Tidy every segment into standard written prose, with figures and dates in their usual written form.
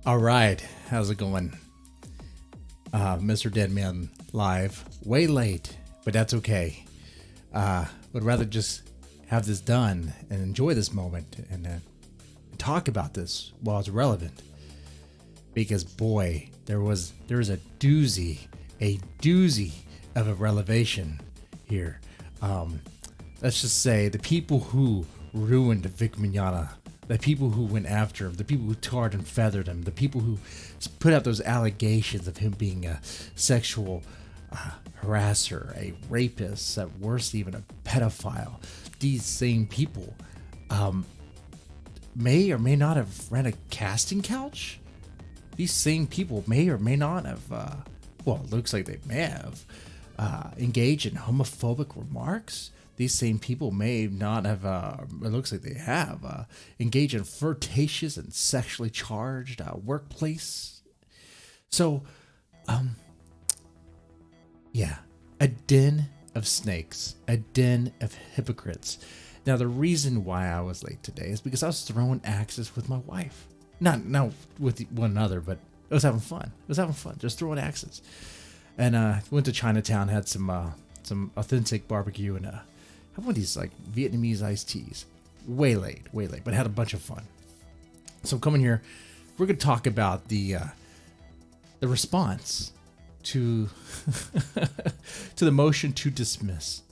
All right, how's it going? Mr. Deadman live, way late, but that's okay. Would rather just have this done and enjoy this moment and talk about this while it's relevant. Because boy, there was a doozy of a revelation here. Let's just say the people who ruined Vic Mignogna, the people who went after him, the people who tarred and feathered him, the people who put out those allegations of him being a sexual harasser, a rapist, at worst even a pedophile. These same people may or may not have ran a casting couch. These same people may or may not have, well, it looks like they may have engaged in homophobic remarks. These same people may not have, it looks like they have, engaged in flirtatious and sexually charged workplace. So, yeah, a den of snakes, a den of hypocrites. Now, the reason why I was late today is because I was throwing axes with my wife. Not with one another, but it was having fun. Just throwing axes. And went to Chinatown, had some authentic barbecue, and had one of these like Vietnamese iced teas. Way late, but had a bunch of fun. So I'm coming here. We're gonna talk about the response to to the motion to dismiss.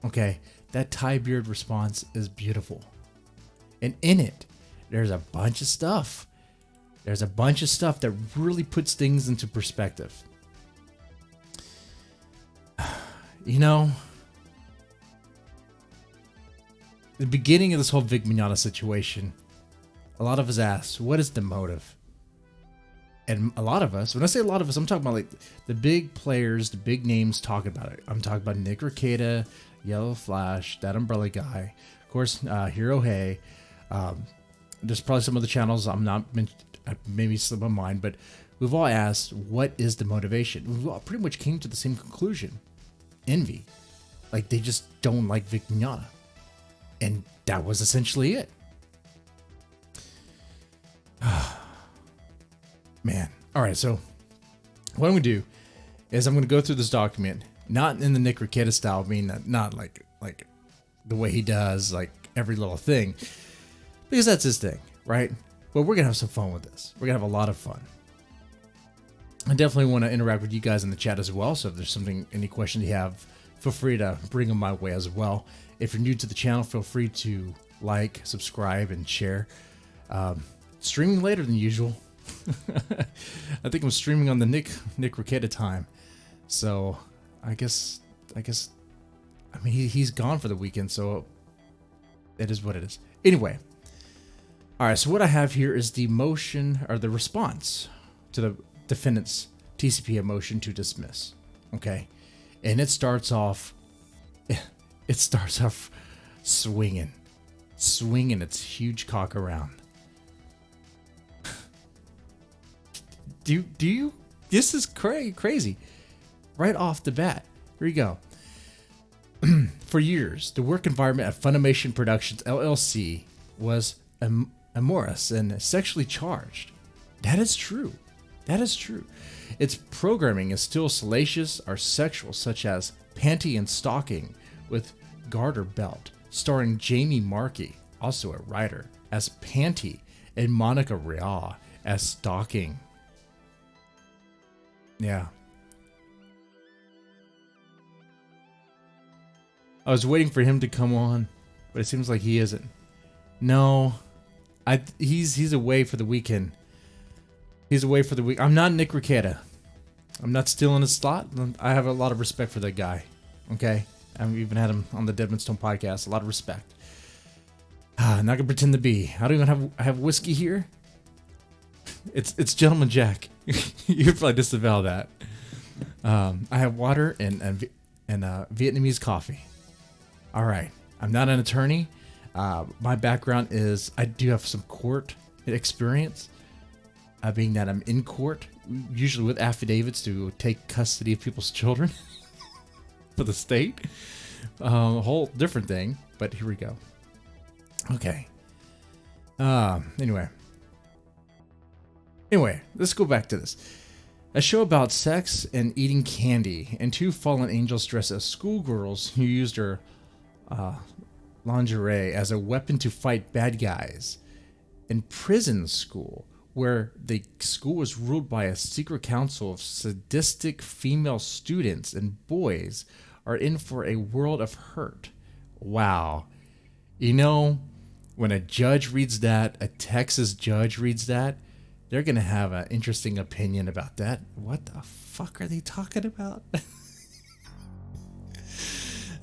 Okay, that Thai beard response is beautiful, and in it, there's a bunch of stuff. There's a bunch of stuff that really puts things into perspective. You know, the beginning of this whole Vic Mignogna situation, a lot of us asked, what is the motive? And a lot of us, when I say a lot of us, I'm talking about like the big players, the big names talking about it. I'm talking about Nick Rekieta, Yellow Flash, that Umbrella guy, of course, Hero Hey. There's probably some other channels I'm not, maybe slip my mind, but we've all asked, what is the motivation? We all pretty much came to the same conclusion. Envy. Like, they just don't like Vic Mignogna. And that was essentially it. Man. All right, so what I'm going to do is I'm going to go through this document, not in the Nick Rekieta style, I mean, not like the way he does, like every little thing, because that's his thing, right? But we're going to have some fun with this. We're going to have a lot of fun. I definitely want to interact with you guys in the chat as well. So if there's any questions you have, feel free to bring them my way as well. If you're new to the channel, feel free to like, subscribe, and share. Streaming later than usual. I think I'm streaming on the Nick Rekieta time. So I guess, I mean, he's gone for the weekend, so it is what it is. Anyway. All right, so what I have here is the motion, or the response to the defendant's TCPA motion to dismiss. Okay, and it starts off swinging its huge cock around. Do you? This is crazy. Right off the bat. Here you go. For years, the work environment at Funimation Productions LLC was amorous and sexually charged. That is true. Its programming is still salacious or sexual, such as Panty and Stalking with Garter Belt, starring Jamie Markey, also a writer, as Panty, and Monica Real as Stalking. Yeah. I was waiting for him to come on, but it seems like he isn't. No. He's away for the weekend. I'm not Nick Rekieta. I'm not stealing his slot. I have a lot of respect for that guy. Okay? I've even had him on the Deadman Stone podcast. A lot of respect. Not gonna pretend to be. I don't even have whiskey here. It's Gentleman Jack. You probably disavow that. I have water and Vietnamese coffee. All right. I'm not an attorney. My background is I do have some court experience, being that I'm in court, usually with affidavits to take custody of people's children for the state. A whole different thing, but here we go. Okay. Anyway. Anyway, let's go back to this. A show about sex and eating candy, and two fallen angels dressed as schoolgirls who used their lingerie as a weapon to fight bad guys. In prison school, where the school was ruled by a secret council of sadistic female students, and boys are in for a world of hurt. Wow. You know, when a judge reads that, a Texas judge reads that, they're going to have an interesting opinion about that. What the fuck are they talking about?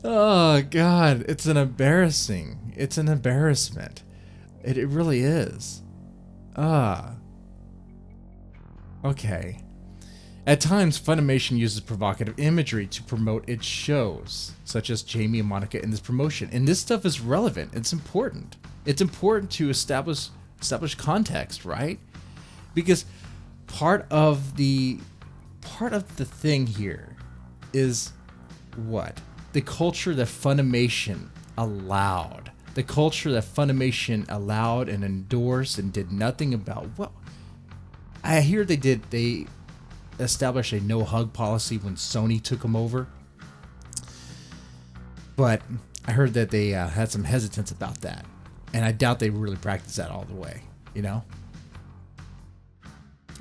Oh, God. It's an embarrassing. It's an embarrassment. It really is. Okay. At times, Funimation uses provocative imagery to promote its shows, such as Jamie and Monica in this promotion. And this stuff is relevant. It's important. It's important to establish context, right? Because part of the thing here is what? The culture that Funimation allowed. The culture that Funimation allowed and endorsed and did nothing about. Well, I hear they established a no hug policy when Sony took them over. But I heard that they had some hesitance about that. And I doubt they really practice that all the way, you know?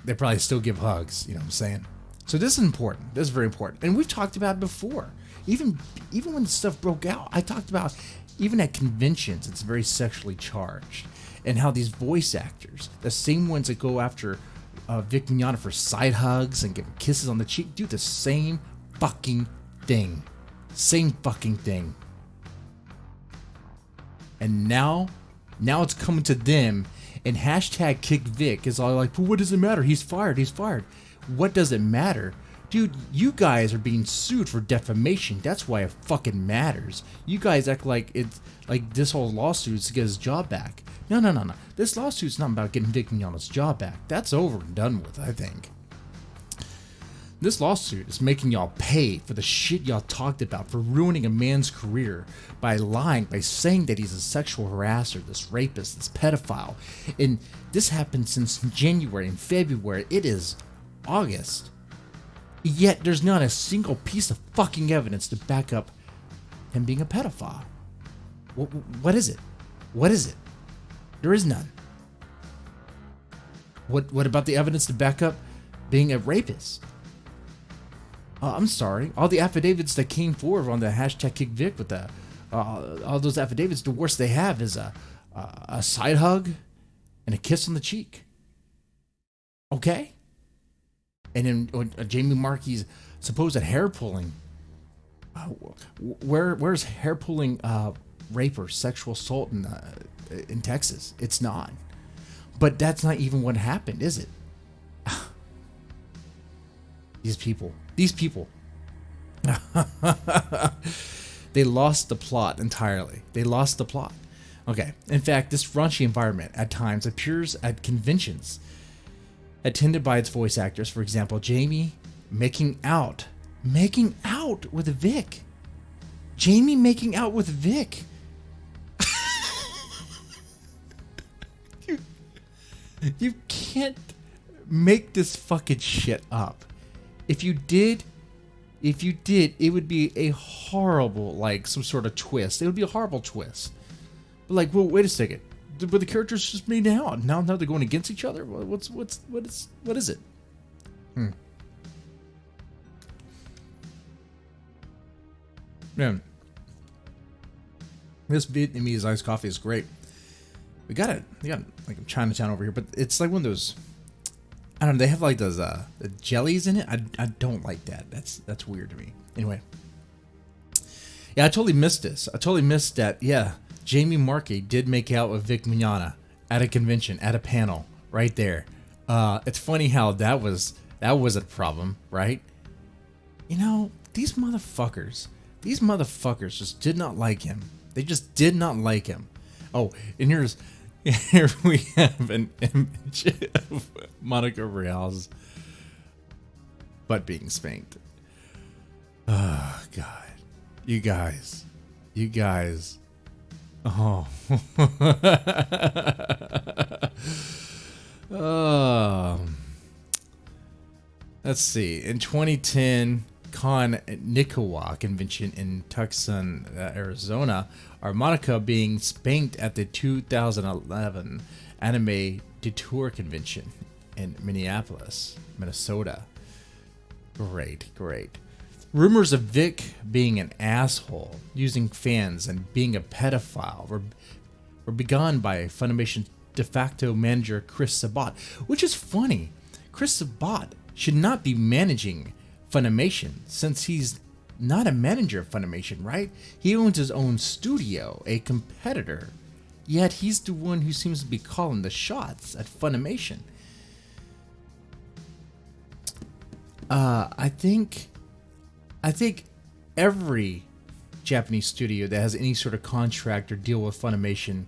They probably still give hugs, you know what I'm saying? So this is important. This is very important. And we've talked about it before. Even when the stuff broke out, I talked about even at conventions, it's very sexually charged. And how these voice actors, the same ones that go after Vic Mignogna for side hugs and give kisses on the cheek, do the same fucking thing. Same fucking thing. And now it's coming to them, and hashtag kickvic is all like, well, what does it matter? He's fired. He's fired. What does it matter? Dude, you guys are being sued for defamation. That's why it fucking matters. You guys act like it's like this whole lawsuit is to get his job back. No. This lawsuit's not about getting Vic Mignogna's job back. That's over and done with, I think. This lawsuit is making y'all pay for the shit y'all talked about, for ruining a man's career by lying, by saying that he's a sexual harasser, this rapist, this pedophile. And this happened since January and February. It is August. Yet there's not a single piece of fucking evidence to back up him being a pedophile. What is it? What is it? There is none. What about the evidence to back up being a rapist? I'm sorry. All the affidavits that came forward on the hashtag kickvic with the all those affidavits, the worst they have is a side hug and a kiss on the cheek. Okay? And then Jamie Markey's supposed hair pulling. Where's hair pulling rape or sexual assault in Texas? It's not. But that's not even what happened, is it? These people. They lost the plot entirely. They lost the plot. Okay. In fact, this raunchy environment at times appears at conventions attended by its voice actors. For example, Jamie making out with Vic. Jamie making out with Vic. You can't make this fucking shit up. If you did, it would be a horrible, like, some sort of twist. It would be a horrible twist. But like, well, wait a second. But the characters just made out. Now they're going against each other? What is it? Man. This Vietnamese iced coffee is great. We got like in Chinatown over here, but it's like one of those, I don't know, they have like those the jellies in it. I don't like that. That's weird to me. Anyway. Yeah, I totally missed this. I totally missed that. Yeah, Jamie Markey did make out with Vic Mignogna at a convention, at a panel, right there. It's funny how that was a problem, right? You know, these motherfuckers just did not like him. They just did not like him. Oh, and here we have an image of Monica Real's butt being spanked. Oh, God. You guys. Oh. Let's see. In 2010, Con-Nikawa convention in Tucson, Arizona, are Monica being spanked at the 2011 Anime Detour convention in Minneapolis, Minnesota. Great. Rumors of Vic being an asshole, using fans, and being a pedophile were begun by Funimation de facto manager Chris Sabat, which is funny. Chris Sabat should not be managing Funimation, since he's not a manager of Funimation, right? He owns his own studio, a competitor. Yet he's the one who seems to be calling the shots at Funimation. I think every Japanese studio that has any sort of contract or deal with Funimation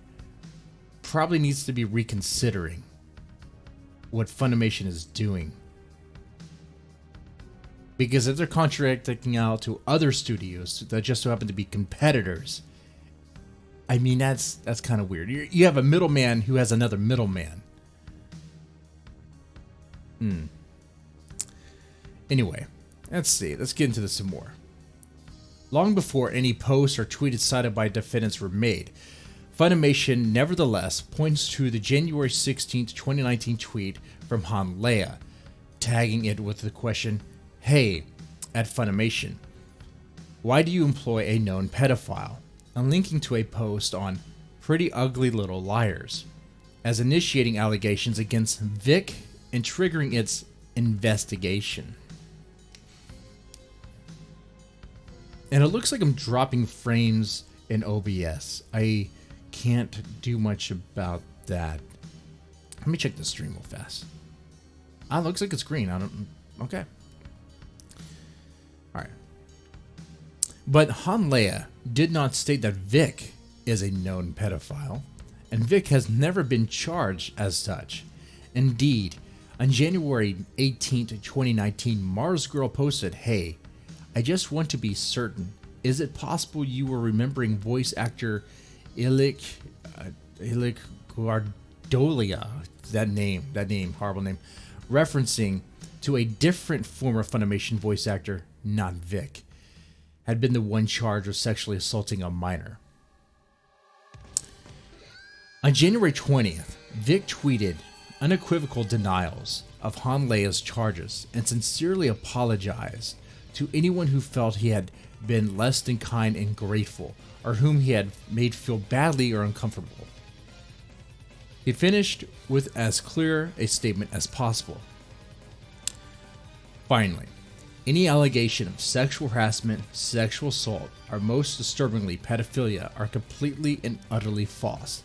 probably needs to be reconsidering what Funimation is doing. Because if they're contracting out to other studios that just so happen to be competitors, I mean, that's kind of weird. You have a middleman who has another middleman. Anyway, let's see. Let's get into this some more. Long before any posts or tweets cited by defendants were made, Funimation nevertheless points to the January 16th, 2019 tweet from Han Leia, tagging it with the question, "Hey, at Funimation, why do you employ a known pedophile?" and linking to a post on Pretty Ugly Little Liars, as initiating allegations against Vic and triggering its investigation. And it looks like I'm dropping frames in OBS. I can't do much about that. Let me check the stream real fast. Ah, looks like it's green. Okay. Alright. But Han Leia did not state that Vic is a known pedophile, and Vic has never been charged as such. Indeed, on January 18th, 2019, Mars Girl posted, "Hey, I just want to be certain. Is it possible you were remembering voice actor Ilik Guardolia?" That name, horrible name. Referencing to a different former Funimation voice actor, not Vic, had been the one charged with sexually assaulting a minor. On January 20th, Vic tweeted unequivocal denials of Han Leia's charges and sincerely apologized to anyone who felt he had been less than kind and grateful, or whom he had made feel badly or uncomfortable. He finished with as clear a statement as possible. Finally, any allegation of sexual harassment, sexual assault, or most disturbingly pedophilia are completely and utterly false.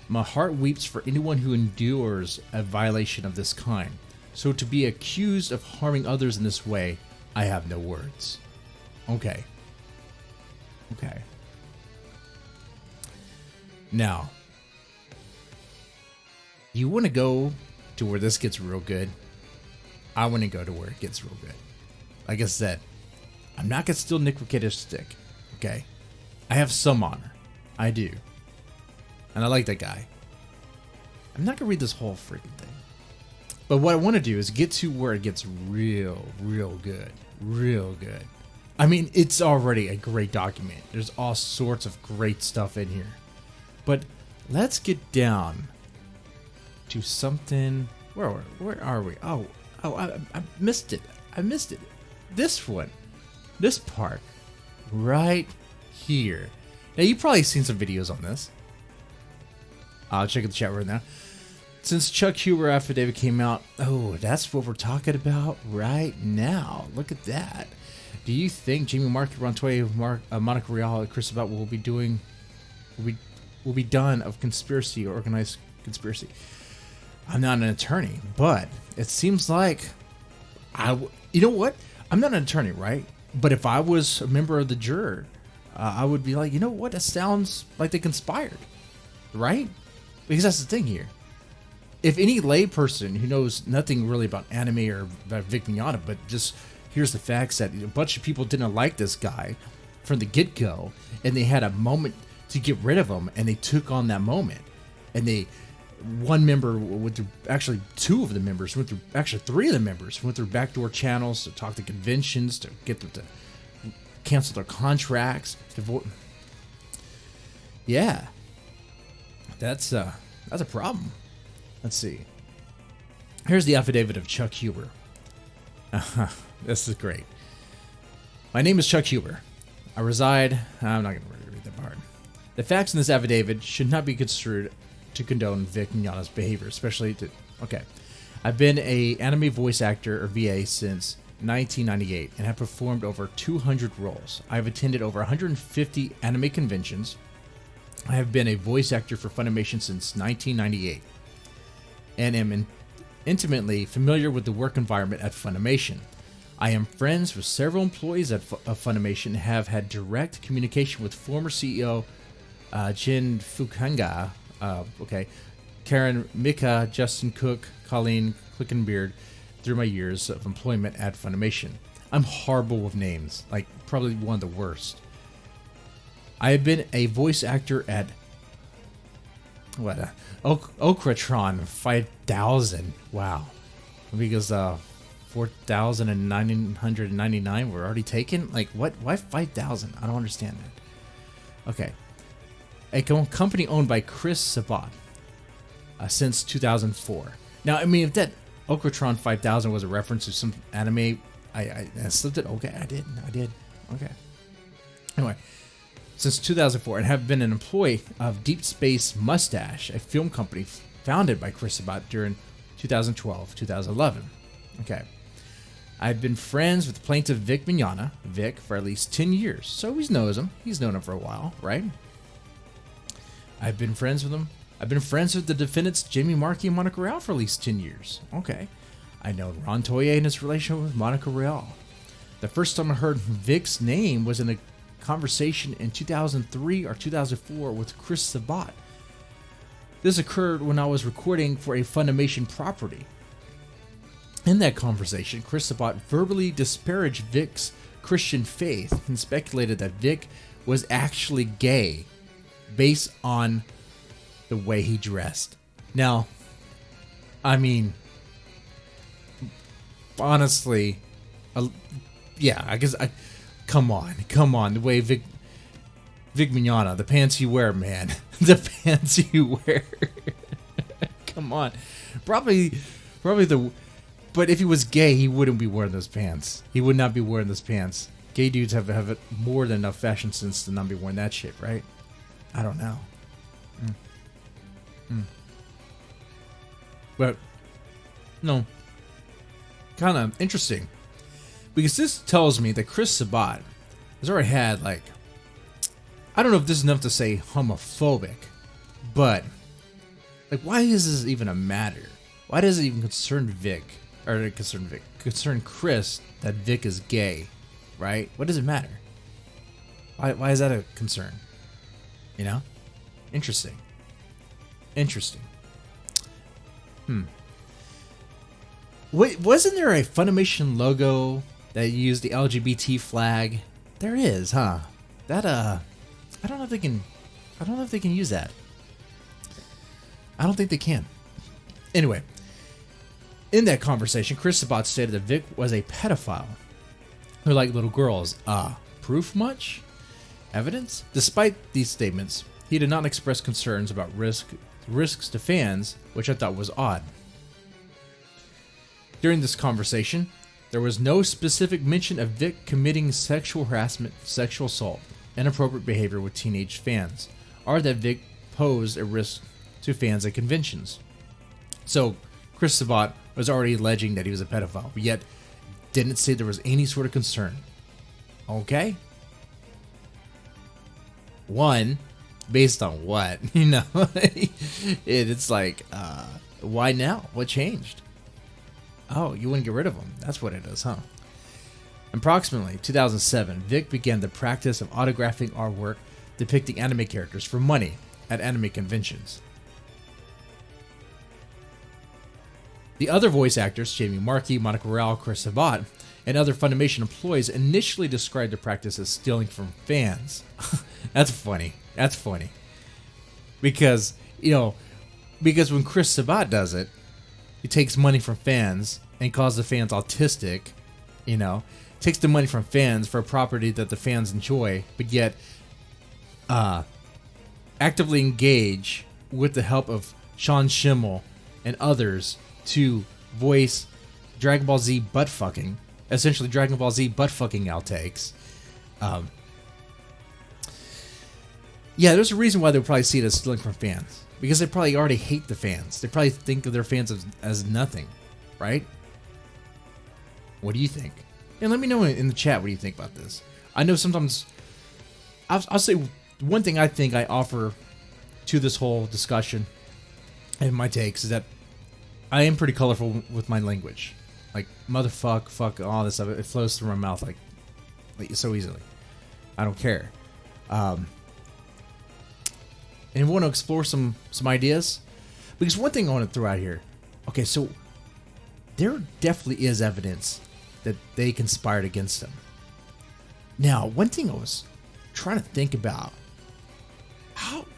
My heart weeps for anyone who endures a violation of this kind. So to be accused of harming others in this way, I have no words. Okay. Now, you want to go to where this gets real good? I want to go to where it gets real good. Like I said, I'm not going to steal Nick Ricketta's stick, okay? I have some honor. I do. And I like that guy. I'm not going to read this whole freaking thing. But what I want to do is get to where it gets real good. Real good. I mean, it's already a great document. There's all sorts of great stuff in here. But let's get down to something. Where are we? Oh, I missed it. This one. This part. Right here. Now, you've probably seen some videos on this. I'll check the chat right now. Since Chuck Huber affidavit came out, oh, that's what we're talking about right now. Look at that. Do you think Jamie Mark, Rontoy, Monica Real, and Chris Sabat will be done of conspiracy or organized conspiracy? I'm not an attorney, but it seems like you know what? I'm not an attorney, right? But if I was a member of the juror, I would be like, you know what? That sounds like they conspired, right? Because that's the thing here. If any layperson who knows nothing really about anime or about Vic Mignogna, but just here's the facts that a bunch of people didn't like this guy from the get-go, and they had a moment to get rid of him, and they took on that moment, and they one member went through, actually two of the members went through, actually three of the members went through backdoor channels to talk to conventions, to get them to cancel their contracts. Yeah. That's a problem. Let's see. Here's the affidavit of Chuck Huber. This is great. My name is Chuck Huber. I reside... I'm not going to read that part. The facts in this affidavit should not be construed to condone Vic Mignogna's behavior, especially to... Okay. I've been a anime voice actor, or VA, since 1998 and have performed over 200 roles. I've attended over 150 anime conventions. I have been a voice actor for Funimation since 1998 and am intimately familiar with the work environment at Funimation. I am friends with several employees of Funimation and have had direct communication with former CEO Jin Fukuhanga, Karen Mika, Justin Cook, Colleen Clickenbeard through my years of employment at Funimation. I'm horrible with names, like probably one of the worst. I have been a voice actor at Okratron 5000. Wow. Because 4,999 were already taken? Like, what? Why 5,000? I don't understand that. Okay. A company owned by Chris Sabat since 2004. Now, I mean, if that Okratron 5000 was a reference to some anime, I slipped it. Okay, I did. Okay. Anyway, since 2004, and have been an employee of Deep Space Mustache, a film company founded by Chris Sabat during 2012-2011. Okay. I've been friends with plaintiff Vic Mignogna, Vic, for at least 10 years. So he knows him. He's known him for a while, right? I've been friends with him. I've been friends with the defendants Jamie Markey and Monica Real for at least 10 years. Okay. I know Ron Toye and his relationship with Monica Real. The first time I heard Vic's name was in a conversation in 2003 or 2004 with Chris Sabat. This occurred when I was recording for a Funimation property. In that conversation, Chris Sabat verbally disparaged Vic's Christian faith and speculated that Vic was actually gay based on the way he dressed. Now, I mean, honestly, yeah, I guess come on, the way Vic Mignogna, the pants you wear, man, the pants you wear. Come on, probably but if he was gay, he wouldn't be wearing those pants. He would not be wearing those pants. Gay dudes have more than enough fashion sense to not be wearing that shit, right? I don't know. But, no. Kind of interesting. Because this tells me that Chris Sabat has already had, like, I don't know if this is enough to say homophobic, but, like, why is this even a matter? Why does it even concern Chris that Vic is gay, right? What does it matter? Why is that a concern? You know? Interesting. Wait, wasn't there a Funimation logo that used the LGBT flag? There is, huh? That I don't know if they can use that. I don't think they can. Anyway, in that conversation, Chris Sabat stated that Vic was a pedophile who liked little girls. Proof much? Evidence? Despite these statements, he did not express concerns about risks to fans, which I thought was odd. During this conversation, there was no specific mention of Vic committing sexual harassment, sexual assault, inappropriate behavior with teenage fans, or that Vic posed a risk to fans at conventions. So, Chris Sabat was already alleging that he was a pedophile, but yet didn't say there was any sort of concern. Okay? One, based on what? You know? It's like, why now? What changed? Oh, you wouldn't get rid of him. That's what it is, huh? Approximately 2007, Vic began the practice of autographing artwork depicting anime characters for money at anime conventions. The other voice actors, Jamie Markey, Monica Real, Chris Sabat, and other Funimation employees initially described the practice as stealing from fans. That's funny. Because, you know, Because when Chris Sabat does it, he takes money from fans and calls the fans autistic, takes the money from fans for a property that the fans enjoy, but yet actively engage with the help of Sean Schemmel and others to voice Dragon Ball Z butt fucking, essentially Dragon Ball Z butt fucking outtakes. Yeah, there's a reason why they'll probably see it as stealing from fans. Because they probably already hate the fans. They probably think of their fans as nothing, right? What do you think? And let me know in the chat what do you think about this. I know sometimes, I'll say one thing I think I offer to this whole discussion and my takes is that I am pretty colorful with my language. Like, motherfuck, fuck, all this stuff. It flows through my mouth like so easily. I don't care. And we want to explore some ideas. Because one thing I want to throw out here. Okay, so there definitely is evidence that they conspired against him. Now, one thing I was trying to think about.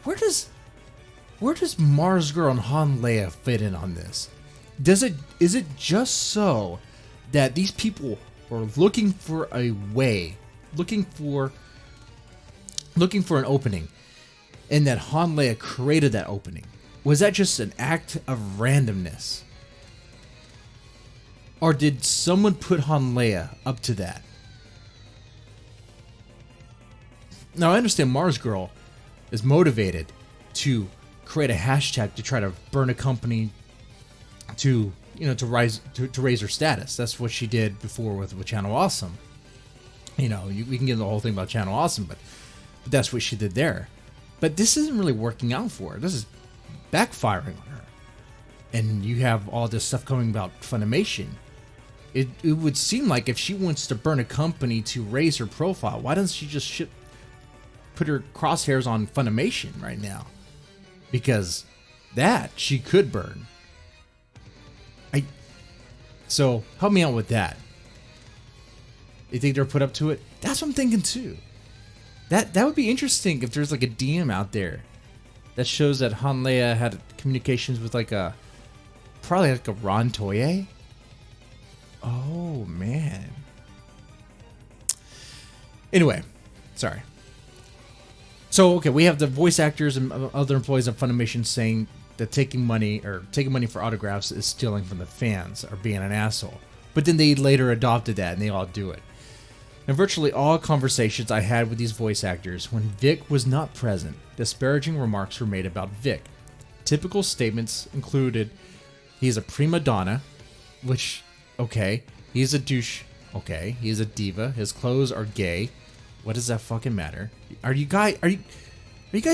Where does Mars Girl and Han Leia fit in on this? Is it just so that these people were looking for a way, looking for an opening, and that Han Leia created that opening? Was that just an act of randomness? Or did someone put Han Leia up to that? Now, I understand Mars Girl is motivated to create a hashtag to try to burn a company to raise her status. That's what she did before with Channel Awesome. We can get into the whole thing about Channel Awesome, but that's what she did there. But this isn't really working out for her. This is backfiring on her. And you have all this stuff coming about Funimation. It would seem like if she wants to burn a company to raise her profile, why doesn't she just put her crosshairs on Funimation right now? Because that she could burn. So help me out with that. You think they're put up to it? That's what I'm thinking too. That would be interesting if there's like a DM out there that shows that Han Leia had communications with probably like a Ron Toye. Oh man. Anyway, sorry. So okay, we have the voice actors and other employees of Funimation saying that taking money for autographs is stealing from the fans or being an asshole. But then they later adopted that and they all do it. In virtually all conversations I had with these voice actors, when Vic was not present, disparaging remarks were made about Vic. Typical statements included, he's a prima donna, which, okay, he's a douche, okay, he's a diva, his clothes are gay. What does that fucking matter? Are you guys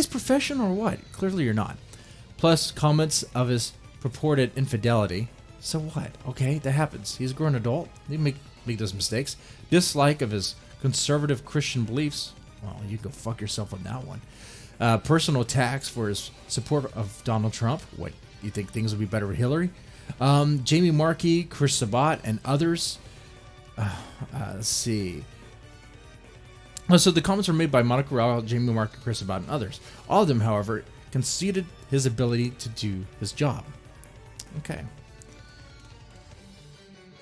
professional or what? Clearly you're not. Plus comments of his purported infidelity. So what? Okay, that happens. He's a grown adult. He make those mistakes. Dislike of his conservative Christian beliefs. Well, you go fuck yourself on that one. Personal attacks for his support of Donald Trump. What, you think things would be better with Hillary? Jamie Markey, Chris Sabat, and others. Let's see. So the comments were made by Monica Rao, Jamie Markey, Chris Sabat, and others. All of them, however, conceded his ability to do his job. Okay.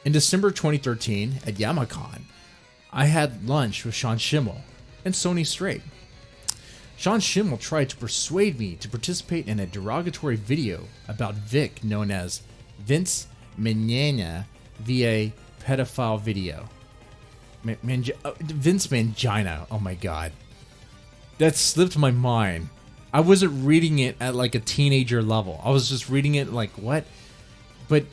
In December 2013, at YamaCon, I had lunch with Sean Schemmel and Sony Straight. Sean Schemmel tried to persuade me to participate in a derogatory video about Vic known as Vince Mangina via pedophile video. Vince Mangina, oh my god. That slipped my mind. I wasn't reading it at like a teenager level. I was just reading it like, what? But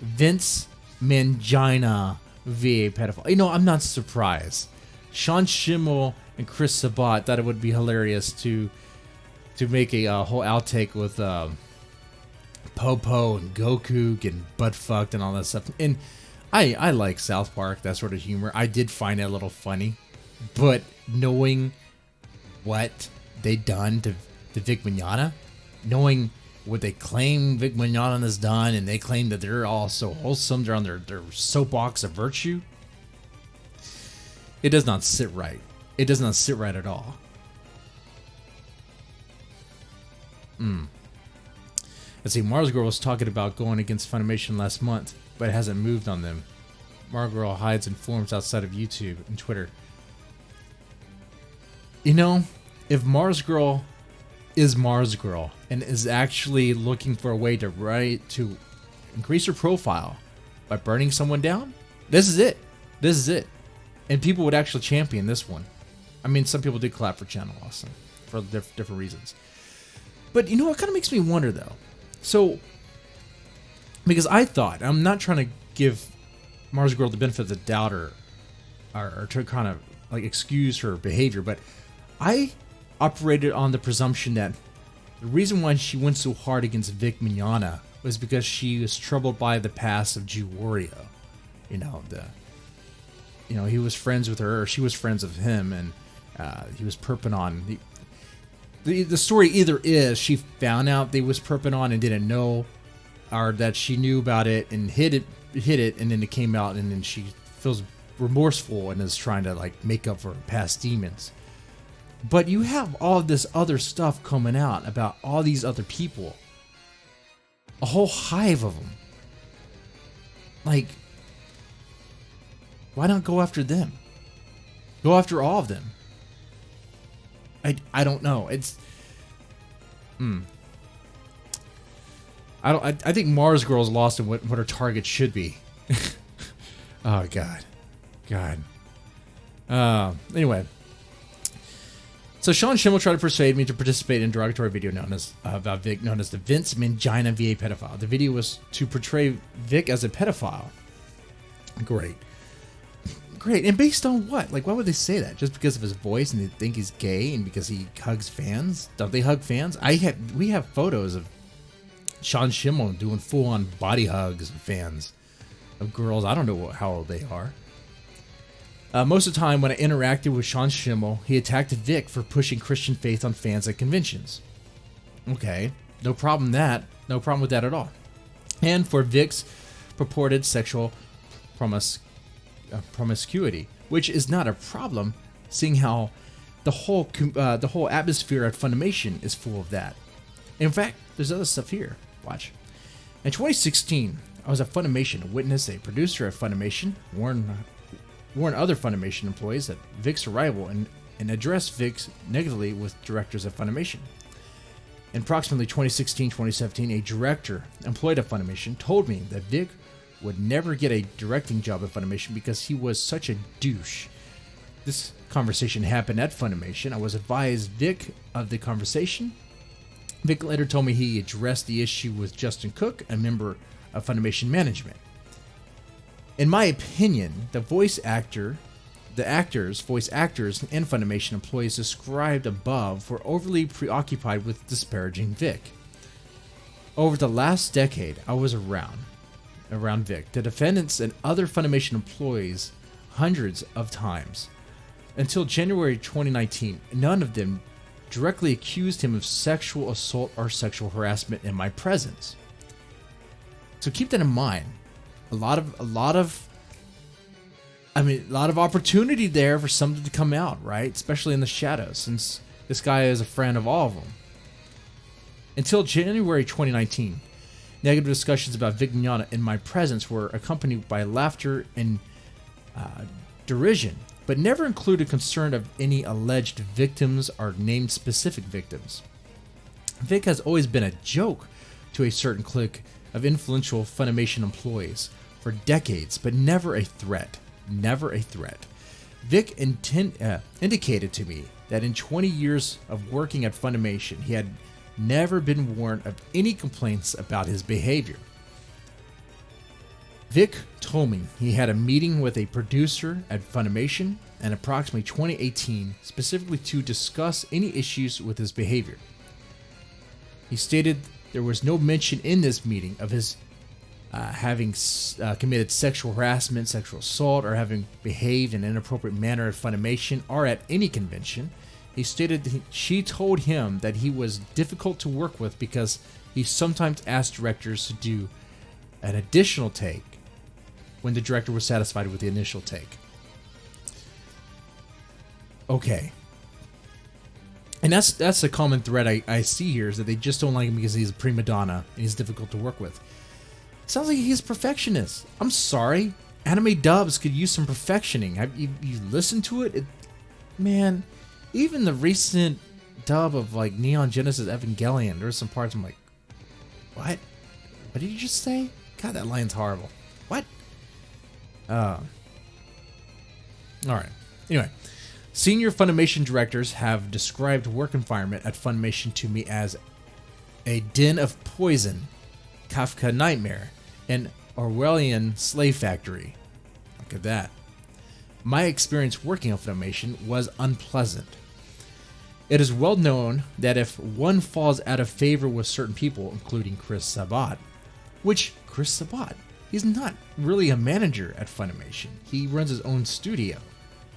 Vince Mangina via pedophile. I'm not surprised. Sean Schemmel and Chris Sabat thought it would be hilarious to make a whole outtake with Popo and Goku getting butt fucked and all that stuff. And I like South Park, that sort of humor. I did find it a little funny, but knowing what they done to Vic Mignogna, knowing what they claim Vic Mignogna has done, and they claim that they're all so wholesome, they're on their soapbox of virtue, it does not sit right. It does not sit right at all. Let's see, Mars Girl was talking about going against Funimation last month, but it hasn't moved on them. Mars Girl hides in forums outside of YouTube and Twitter. You know, if Mars Girl is Mars Girl and is actually looking for a way to increase her profile by burning someone down, this is it. This is it. And people would actually champion this one. I mean, some people did clap for Channel Awesome for different reasons. But you know what kind of makes me wonder though? So, because I thought, I'm not trying to give Mars Girl the benefit of the doubt or to kind of like excuse her behavior, but I operated on the presumption that the reason why she went so hard against Vic Mignogna was because she was troubled by the past of Jew Wario. He was friends with her, or she was friends with him, and he was perping on. The story either is she found out they was perping on and didn't know, or that she knew about it and hid it, and then it came out, and then she feels remorseful and is trying to like make up for her past demons. But you have all of this other stuff coming out about all these other people, a whole hive of them. Like, why not go after them? Go after all of them. I don't know. It's I think Mars Girl's lost in what her target should be. Oh God. Anyway, so Sean Schemmel tried to persuade me to participate in a derogatory video about Vic known as the Vince Mangina VA pedophile. The video was to portray Vic as a pedophile. Great. And based on what? Like, why would they say that? Just because of his voice and they think he's gay and because he hugs fans? Don't they hug fans? We have photos of Sean Schemmel doing full-on body hugs of fans of girls. I don't know how old they are. Most of the time when I interacted with Sean Schemmel, he attacked Vic for pushing Christian faith on fans at conventions. Okay, no problem with that at all. And for Vic's purported sexual promiscuity, which is not a problem, seeing how the whole atmosphere at Funimation is full of that. In fact, there's other stuff here. Watch. In 2016, I was at Funimation to witness a producer at Funimation warn other Funimation employees at Vic's arrival and address Vic's negatively with directors at Funimation. In approximately 2016-2017, a director employed at Funimation told me that Vic would never get a directing job at Funimation because he was such a douche. This conversation happened at Funimation. I was advised Vic of the conversation. Vic later told me he addressed the issue with Justin Cook, a member of Funimation management. In my opinion, the voice actors, and Funimation employees described above were overly preoccupied with disparaging Vic. Over the last decade, I was around Vic, the defendants and other Funimation employees hundreds of times. Until January 2019, none of them directly accused him of sexual assault or sexual harassment in my presence. So keep that in mind. A lot of opportunity there for something to come out, right? Especially in the shadows, since this guy is a friend of all of them. Until January 2019, negative discussions about Vic Mignogna in my presence were accompanied by laughter and derision, but never included concern of any alleged victims or named specific victims. Vic has always been a joke to a certain clique of influential Funimation employees for decades, but never a threat. Never a threat. Vic indicated to me that in 20 years of working at Funimation, he had never been warned of any complaints about his behavior. Vic told me he had a meeting with a producer at Funimation in approximately 2018, specifically to discuss any issues with his behavior. He stated there was no mention in this meeting of his having committed sexual harassment, sexual assault, or having behaved in an inappropriate manner at Funimation or at any convention. He stated that she told him that he was difficult to work with because he sometimes asked directors to do an additional take when the director was satisfied with the initial take. Okay. And that's a common thread I see here, is that they just don't like him because he's a prima donna and he's difficult to work with. Sounds like he's a perfectionist. I'm sorry. Anime dubs could use some perfectioning. Have you listened to it? Man, even the recent dub of like Neon Genesis Evangelion, there were some parts I'm like, what? What did you just say? God, that line's horrible. What? Alright. Anyway, senior Funimation directors have described work environment at Funimation to me as a den of poison, Kafka nightmare, and Orwellian slave factory. Look at that. My experience working on Funimation was unpleasant. It is well known that if one falls out of favor with certain people, including Chris Sabat, which Chris Sabat, he's not really a manager at Funimation. He runs his own studio.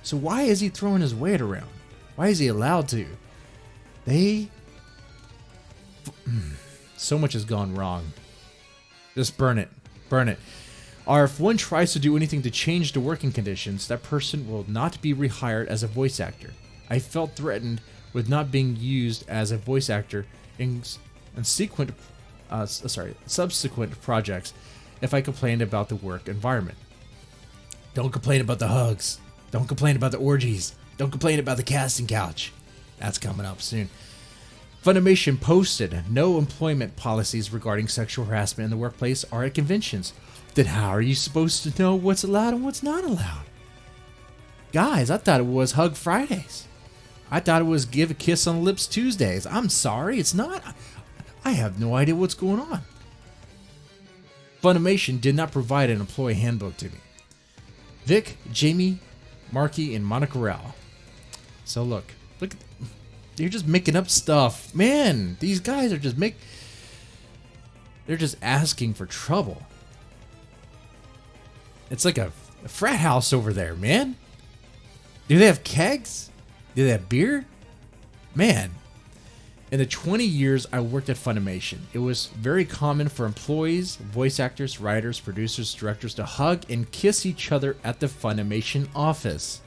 So why is he throwing his weight around? Why is he allowed to? So much has gone wrong. Just burn it. Burn it. Or if one tries to do anything to change the working conditions, that person will not be rehired as a voice actor. I felt threatened with not being used as a voice actor in subsequent projects if I complained about the work environment. Don't complain about the hugs. Don't complain about the orgies. Don't complain about the casting couch. That's coming up soon. Funimation posted no employment policies regarding sexual harassment in the workplace or at conventions. Then how are you supposed to know what's allowed and what's not allowed? Guys, I thought it was Hug Fridays. I thought it was Give a Kiss on the Lips Tuesdays. I'm sorry, it's not. I have no idea what's going on. Funimation did not provide an employee handbook to me. Vic, Jamie, Markey, and Monica Rao. So look, they're just making up stuff. Man, these guys are they're just asking for trouble. It's like a frat house over there, man. Do they have kegs? Do they have beer? Man, in the 20 years I worked at Funimation, it was very common for employees, voice actors, writers, producers, directors to hug and kiss each other at the Funimation office.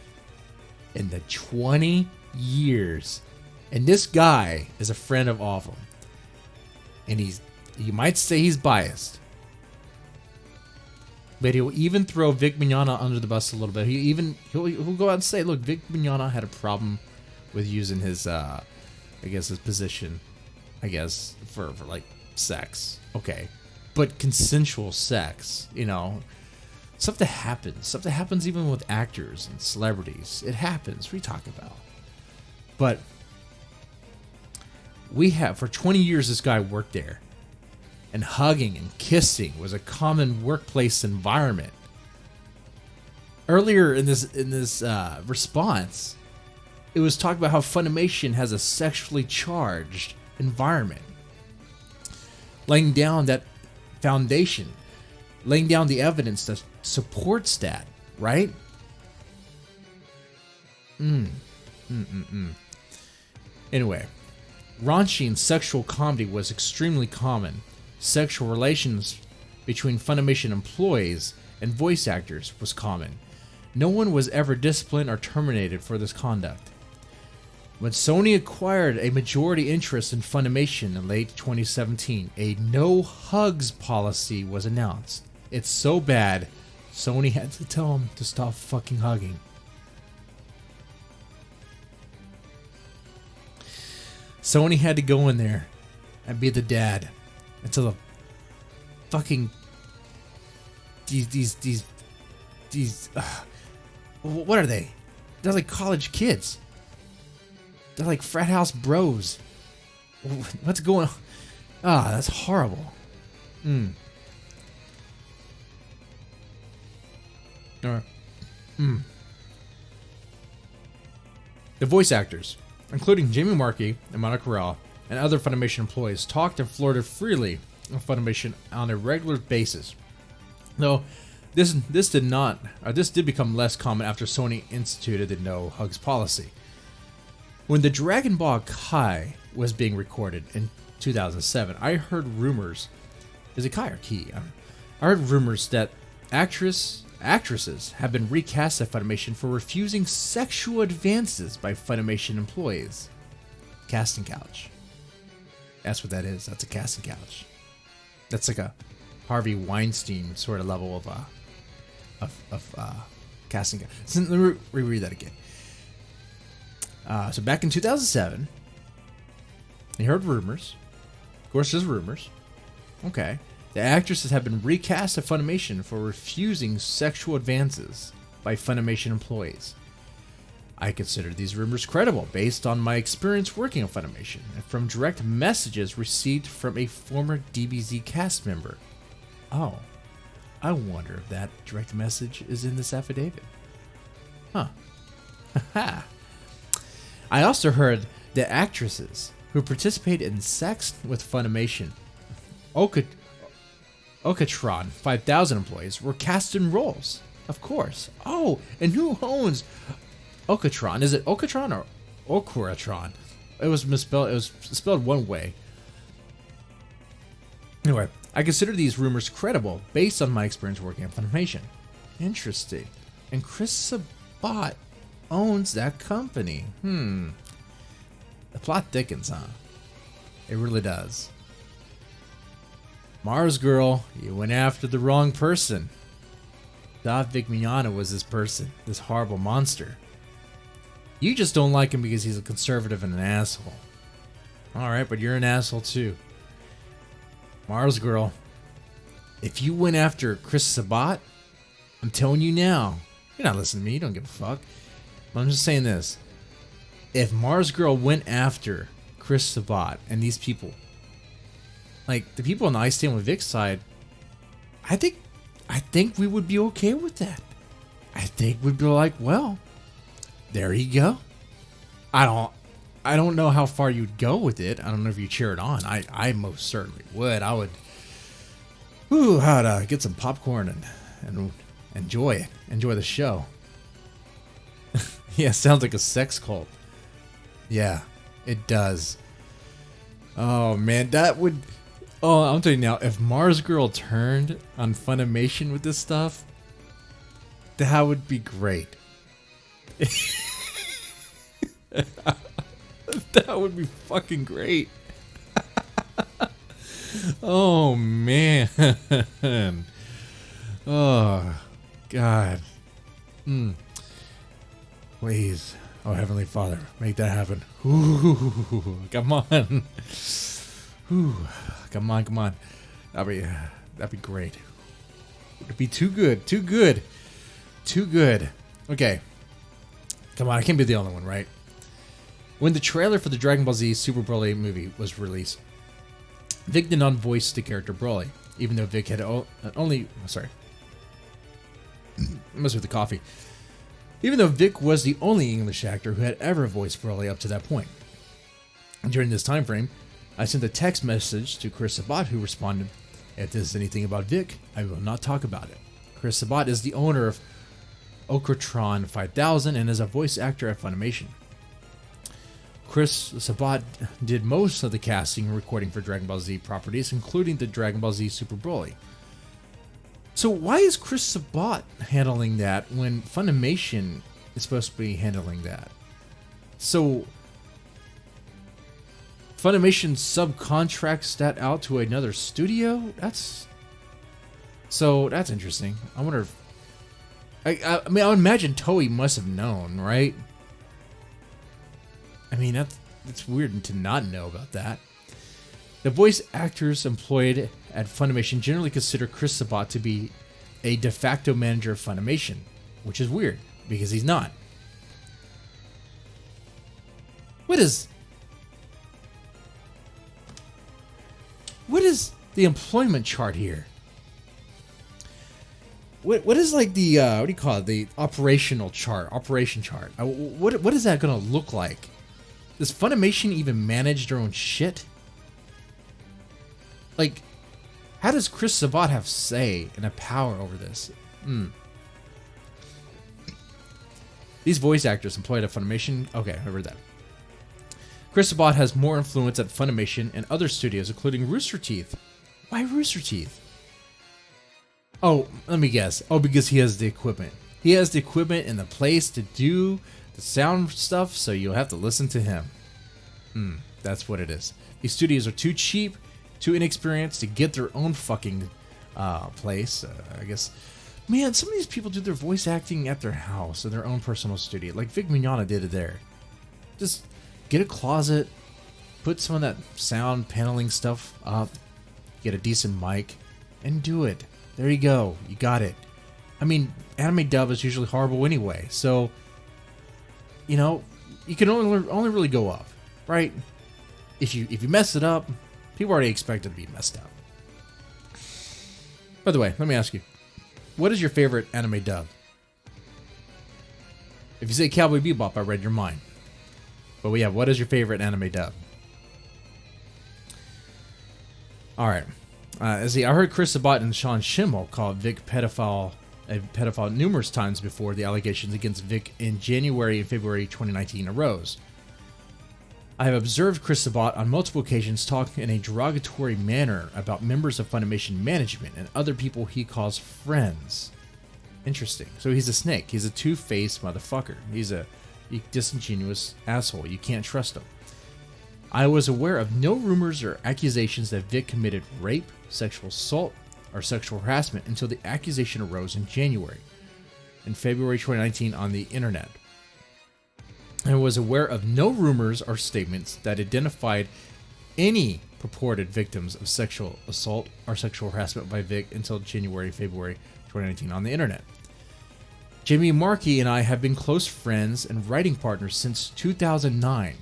In the 20 years. And this guy is a friend of all of them. And you might say he's biased. But he'll even throw Vic Mignogna under the bus a little bit. He'll go out and say, look, Vic Mignogna had a problem with using his his position, for like sex. Okay. But consensual sex, stuff that happens. Stuff that happens even with actors and celebrities. It happens. What are you talking about? But for 20 years, this guy worked there. And hugging and kissing was a common workplace environment. Earlier in this response, it was talked about how Funimation has a sexually charged environment. Laying down that foundation, laying down the evidence that supports that, right? Anyway, raunchy and sexual comedy was extremely common. Sexual relations between Funimation employees and voice actors was common. No one was ever disciplined or terminated for this conduct. When Sony acquired a majority interest in Funimation in late 2017, a no hugs policy was announced. It's so bad, Sony had to tell them to stop fucking hugging. Sony had to go in there and be the dad until the fucking these what are they? They're like college kids. They're like frat house bros. What's going on? That's horrible. The voice actors, including Jamie Markey and Monica Rao and other Funimation employees, talked and flirted freely on Funimation on a regular basis. Though this did become less common after Sony instituted the no hugs policy. When the Dragon Ball Kai was being recorded in 2007, I heard rumors. Is it Kai or Ki? I heard rumors that actresses have been recast at Funimation for refusing sexual advances by Funimation employees. casting couch. That's what that is. That's a casting couch. That's like a Harvey Weinstein sort of level of casting couch. So let me reread that again. So back in 2007, he heard rumors. Of course, there's rumors. Okay. The actresses have been recast at Funimation for refusing sexual advances by Funimation employees. I consider these rumors credible based on my experience working on Funimation and from direct messages received from a former DBZ cast member. Oh, I wonder if that direct message is in this affidavit. Huh. Haha. I also heard that actresses who participate in sex with Funimation Okatron 5000 employees were cast in roles. Of course. Oh, and who owns Okatron? Is it Okatron or Okuratron? It was misspelled. It was spelled one way. Anyway, I consider these rumors credible based on my experience working at Funimation. Interesting. And Chris Sabat owns that company. The plot thickens, huh? It really does. Mars Girl, you went after the wrong person. Vic Mignogna was this person, this horrible monster. You just don't like him because he's a conservative and an asshole. Alright, but you're an asshole too. Mars Girl, if you went after Chris Sabat, I'm telling you now, you're not listening to me, you don't give a fuck. I'm just saying this. If Mars Girl went after Chris Sabat and these people, like the people on the I Stand With Vic side, I think we would be okay with that. I think we'd be like, well, there you go. I don't know how far you'd go with it. I don't know if you cheer it on. I most certainly would. I would. I'd get some popcorn and enjoy it. Enjoy the show. Yeah, sounds like a sex cult. Yeah, it does. Oh man, that would. Oh, I'm telling you now, if Mars Girl turned on Funimation with this stuff, that would be great. That would be fucking great. Oh man. Oh God. Please, oh Heavenly Father, make that happen. Ooh, come on. Ooh, come on. That'd be great. It'd be too good. Okay. Come on, I can't be the only one, right? When the trailer for the Dragon Ball Z Super Broly movie was released, Vic did not voice the character Broly, even though Vic had only... Sorry. I messed with the coffee. Even though Vic was the only English actor who had ever voiced Broly up to that point. During this time frame, I sent a text message to Chris Sabat, who responded, "If there's anything about Vic, I will not talk about it." Chris Sabat is the owner of Okratron 5000 and is a voice actor at Funimation. Chris Sabat did most of the casting and recording for Dragon Ball Z properties, including the Dragon Ball Z Super Broly. So why is Chris Sabat handling that when Funimation is supposed to be handling that? So Funimation subcontracts that out to another studio? That's interesting. I wonder if... I mean, I would imagine Toei must have known, right? I mean, that's weird to not know about that. The voice actors employed at Funimation generally consider Chris Sabat to be a de facto manager of Funimation, which is weird, because he's not. What is the employment chart here? What is like the what do you call it? The operation chart. What is that gonna look like? Does Funimation even manage their own shit? Like, how does Chris Sabat have say and a power over this? These voice actors employed at Funimation. Okay, I read that. Chris Sabat has more influence at Funimation and other studios, including Rooster Teeth. Why Rooster Teeth? Oh, let me guess. Oh, because he has the equipment. He has the equipment and the place to do the sound stuff, so you'll have to listen to him. That's what it is. These studios are too cheap, too inexperienced to get their own fucking place, I guess. Man, some of these people do their voice acting at their house, in their own personal studio. Like Vic Mignogna did it there. Just get a closet, put some of that sound paneling stuff up, get a decent mic, and do it. There you go. You got it. I mean, anime dub is usually horrible anyway, so, you know, you can only really go up, right? If you mess it up, people already expect it to be messed up. By the way, let me ask you, what is your favorite anime dub? If you say Cowboy Bebop, I read your mind. But yeah, what is your favorite anime dub? Alright. I heard Chris Sabat and Sean Schemmel call Vic a pedophile numerous times before the allegations against Vic in January and February 2019 arose. I have observed Chris Sabat on multiple occasions talk in a derogatory manner about members of Funimation management and other people he calls friends. Interesting. So he's a snake. He's a two-faced motherfucker. He's a disingenuous asshole. You can't trust him. I was aware of no rumors or accusations that Vic committed rape, sexual assault, or sexual harassment until the accusation arose in January and February 2019 on the internet. I was aware of no rumors or statements that identified any purported victims of sexual assault or sexual harassment by Vic until January, February 2019 on the internet. Jamie Markey and I have been close friends and writing partners since 2009.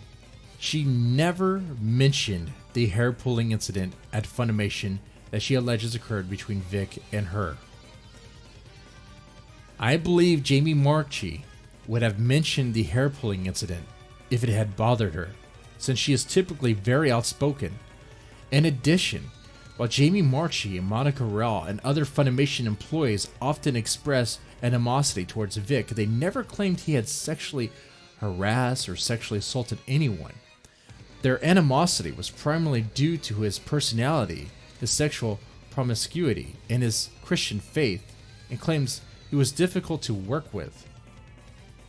She never mentioned the hair-pulling incident at Funimation that she alleges occurred between Vic and her. I believe Jamie Markey would have mentioned the hair-pulling incident if it had bothered her, since she is typically very outspoken. In addition, while Jamie Markey and Monica Rell and other Funimation employees often express animosity towards Vic, they never claimed he had sexually harassed or sexually assaulted anyone. Their animosity was primarily due to his personality, his sexual promiscuity, and his Christian faith, and claims he was difficult to work with.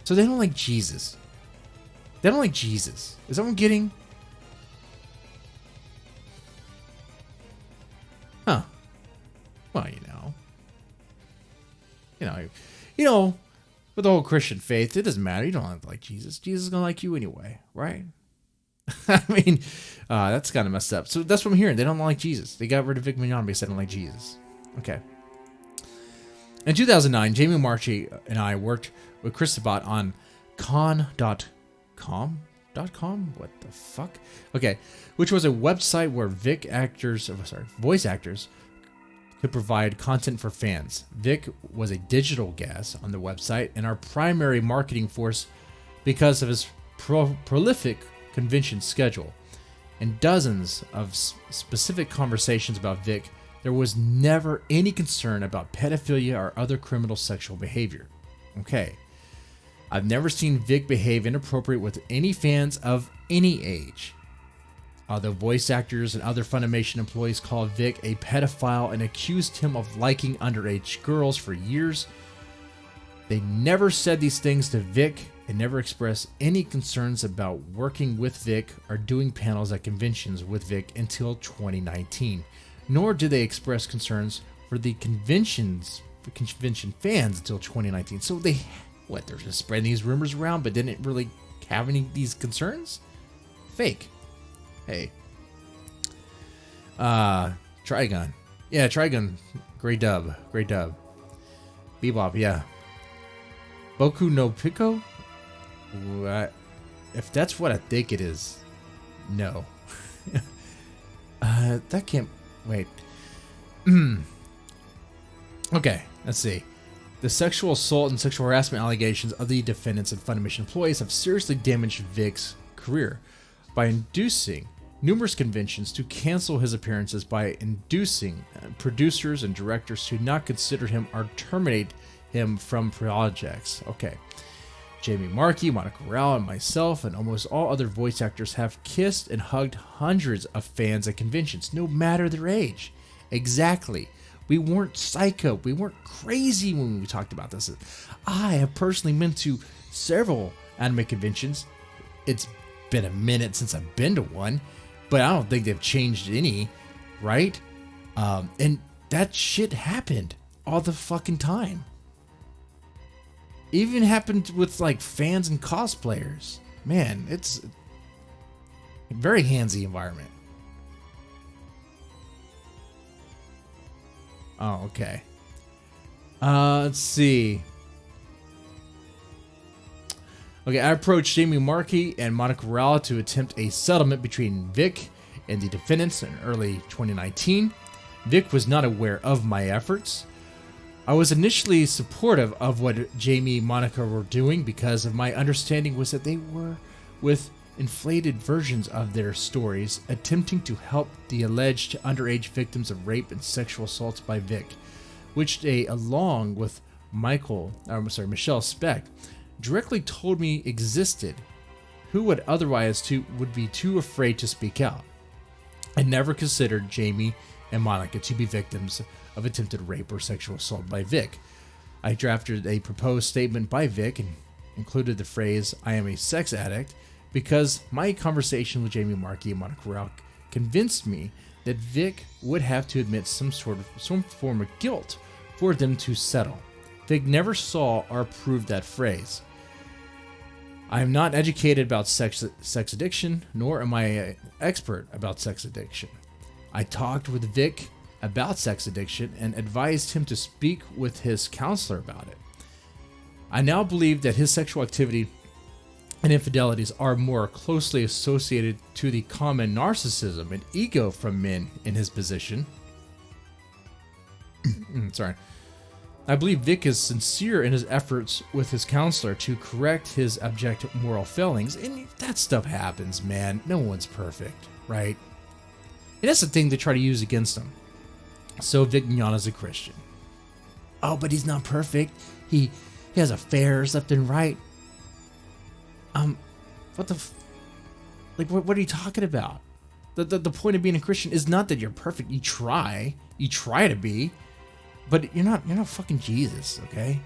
So they don't like Jesus. They don't like Jesus. Is that what I'm getting? Huh. Well, you know, with the whole Christian faith, it doesn't matter. You don't have to like Jesus. Jesus is gonna like you anyway, right? I mean, that's kind of messed up. So that's what I'm hearing. They don't like Jesus. They got rid of Vic Mignogna because they don't like Jesus. Okay. In 2009, Jamie Marchi and I worked with Chris Sabat on con.com. What the fuck? Okay, which was a website where voice actors could provide content for fans. Vic was a digital guest on the website and our primary marketing force because of his prolific convention schedule and dozens of specific conversations about Vic. There was never any concern about pedophilia or other criminal sexual behavior. Okay. I've never seen Vic behave inappropriate with any fans of any age. Although voice actors and other Funimation employees called Vic a pedophile and accused him of liking underage girls for years, they never said these things to Vic and never expressed any concerns about working with Vic or doing panels at conventions with Vic until 2019. Nor did they express concerns for the convention fans until 2019. So they're just spreading these rumors around, but didn't really have any of these concerns? Fake. Hey. Trigun. Yeah, Trigun. Great dub. Bebop, yeah. Boku no Pico? If that's what I think it is, no. That can't... Wait. Okay, let's see. The sexual assault and sexual harassment allegations of the defendants and Funimation employees have seriously damaged Vic's career by inducing numerous conventions to cancel his appearances, by inducing producers and directors to not consider him or terminate him from projects. Okay. Jamie Markey, Monica Rao, and myself, and almost all other voice actors have kissed and hugged hundreds of fans at conventions, no matter their age. Exactly. We weren't psycho. We weren't crazy when we talked about this. I have personally been to several anime conventions. It's been a minute since I've been to one, but I don't think they've changed any, right? And that shit happened all the fucking time. Even happened with like fans and cosplayers. Man, it's a very handsy environment. Oh, okay. Let's see. Okay, I approached Jamie Markey and Monica Rowell to attempt a settlement between Vic and the defendants in early 2019. Vic was not aware of my efforts. I was initially supportive of what Jamie and Monica were doing because of my understanding was that they were with inflated versions of their stories attempting to help the alleged underage victims of rape and sexual assaults by Vic, which they, along with Michelle Speck, directly told me existed, who would otherwise would be too afraid to speak out. I never considered Jamie and Monica to be victims of attempted rape or sexual assault by Vic. I drafted a proposed statement by Vic and included the phrase, "I am a sex addict," because my conversation with Jamie Markey and Monica Rowell convinced me that Vic would have to admit some form of guilt for them to settle. Vic never saw or approved that phrase. I am not educated about sex addiction, nor am I an expert about sex addiction. I talked with Vic about sex addiction and advised him to speak with his counselor about it. I now believe that his sexual activity and infidelities are more closely associated to the common narcissism and ego from men in his position. Sorry. I believe Vic is sincere in his efforts with his counselor to correct his abject moral failings, and that stuff happens, man. No one's perfect, right? And that's the thing they try to use against him. So Vic Mignogna's a Christian. Oh, but he's not perfect. He has affairs left and right. What are you talking about? The point of being a Christian is not that you're perfect. You try to be, but you're not fucking Jesus, okay?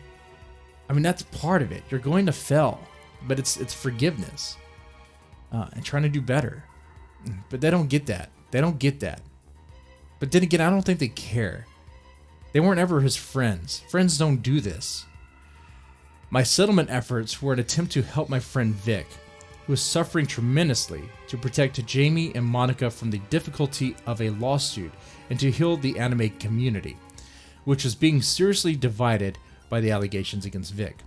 I mean, that's part of it. You're going to fail, but it's forgiveness and trying to do better. But they don't get that. They don't get that. But then again, I don't think they care. They weren't ever his friends. Friends don't do this. My settlement efforts were an attempt to help my friend Vic, who is suffering tremendously, to protect Jamie and Monica from the difficulty of a lawsuit and to heal the anime community, which was being seriously divided by the allegations against Vic.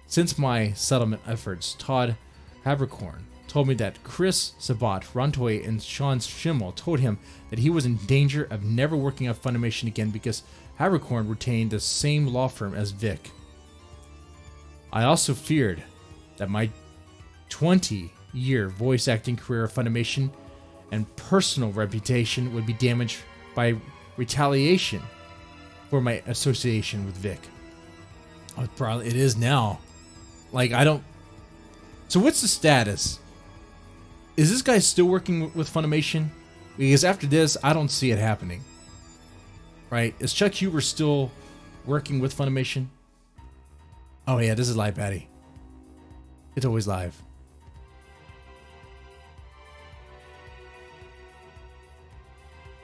Since my settlement efforts, Todd Habercorn told me that Chris Sabat, Rontoy, and Sean Schemmel told him that he was in danger of never working at Funimation again because Habercorn retained the same law firm as Vic. I also feared that my 20-year voice acting career at Funimation and personal reputation would be damaged by retaliation for my association with Vic. It is now. So what's the status? Is this guy still working with Funimation? Because after this, I don't see it happening. Right? Is Chuck Huber still working with Funimation? Oh yeah, this is live, Patty. It's always live.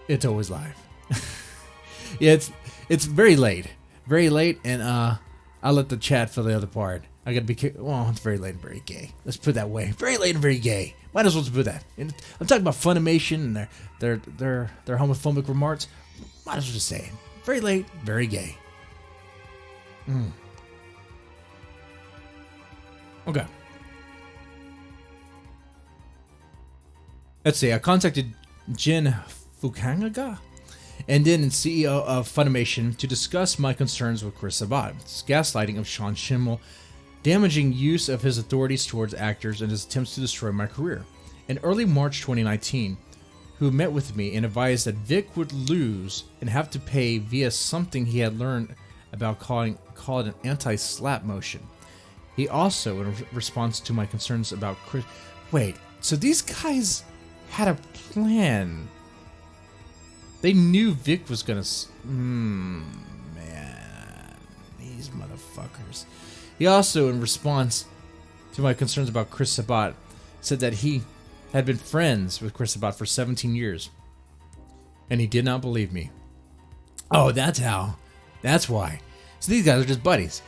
It's always live. Yeah, it's very late. Very late, and I'll let the chat fill the other part. I gotta be well, it's very late and very gay. Let's put it that way. Very late and very gay. Might as well put that. And I'm talking about Funimation and their homophobic remarks. Might as well just say it. Very late, very gay. Okay. Let's see. I contacted Jin Fukunaga, and then CEO of Funimation, to discuss my concerns with Chris Sabat's gaslighting of Sean Schemmel, damaging use of his authorities towards actors, and his attempts to destroy my career. In early March 2019, who met with me and advised that Vic would lose and have to pay via something he had learned about called an anti-slap motion. He also, in response to my concerns about Chris... Wait, so these guys had a plan. They knew Vic was gonna... man, these motherfuckers. He also, in response to my concerns about Chris Sabat, said that he had been friends with Chris Sabat for 17 years. And he did not believe me. Oh, that's how. That's why. So these guys are just buddies.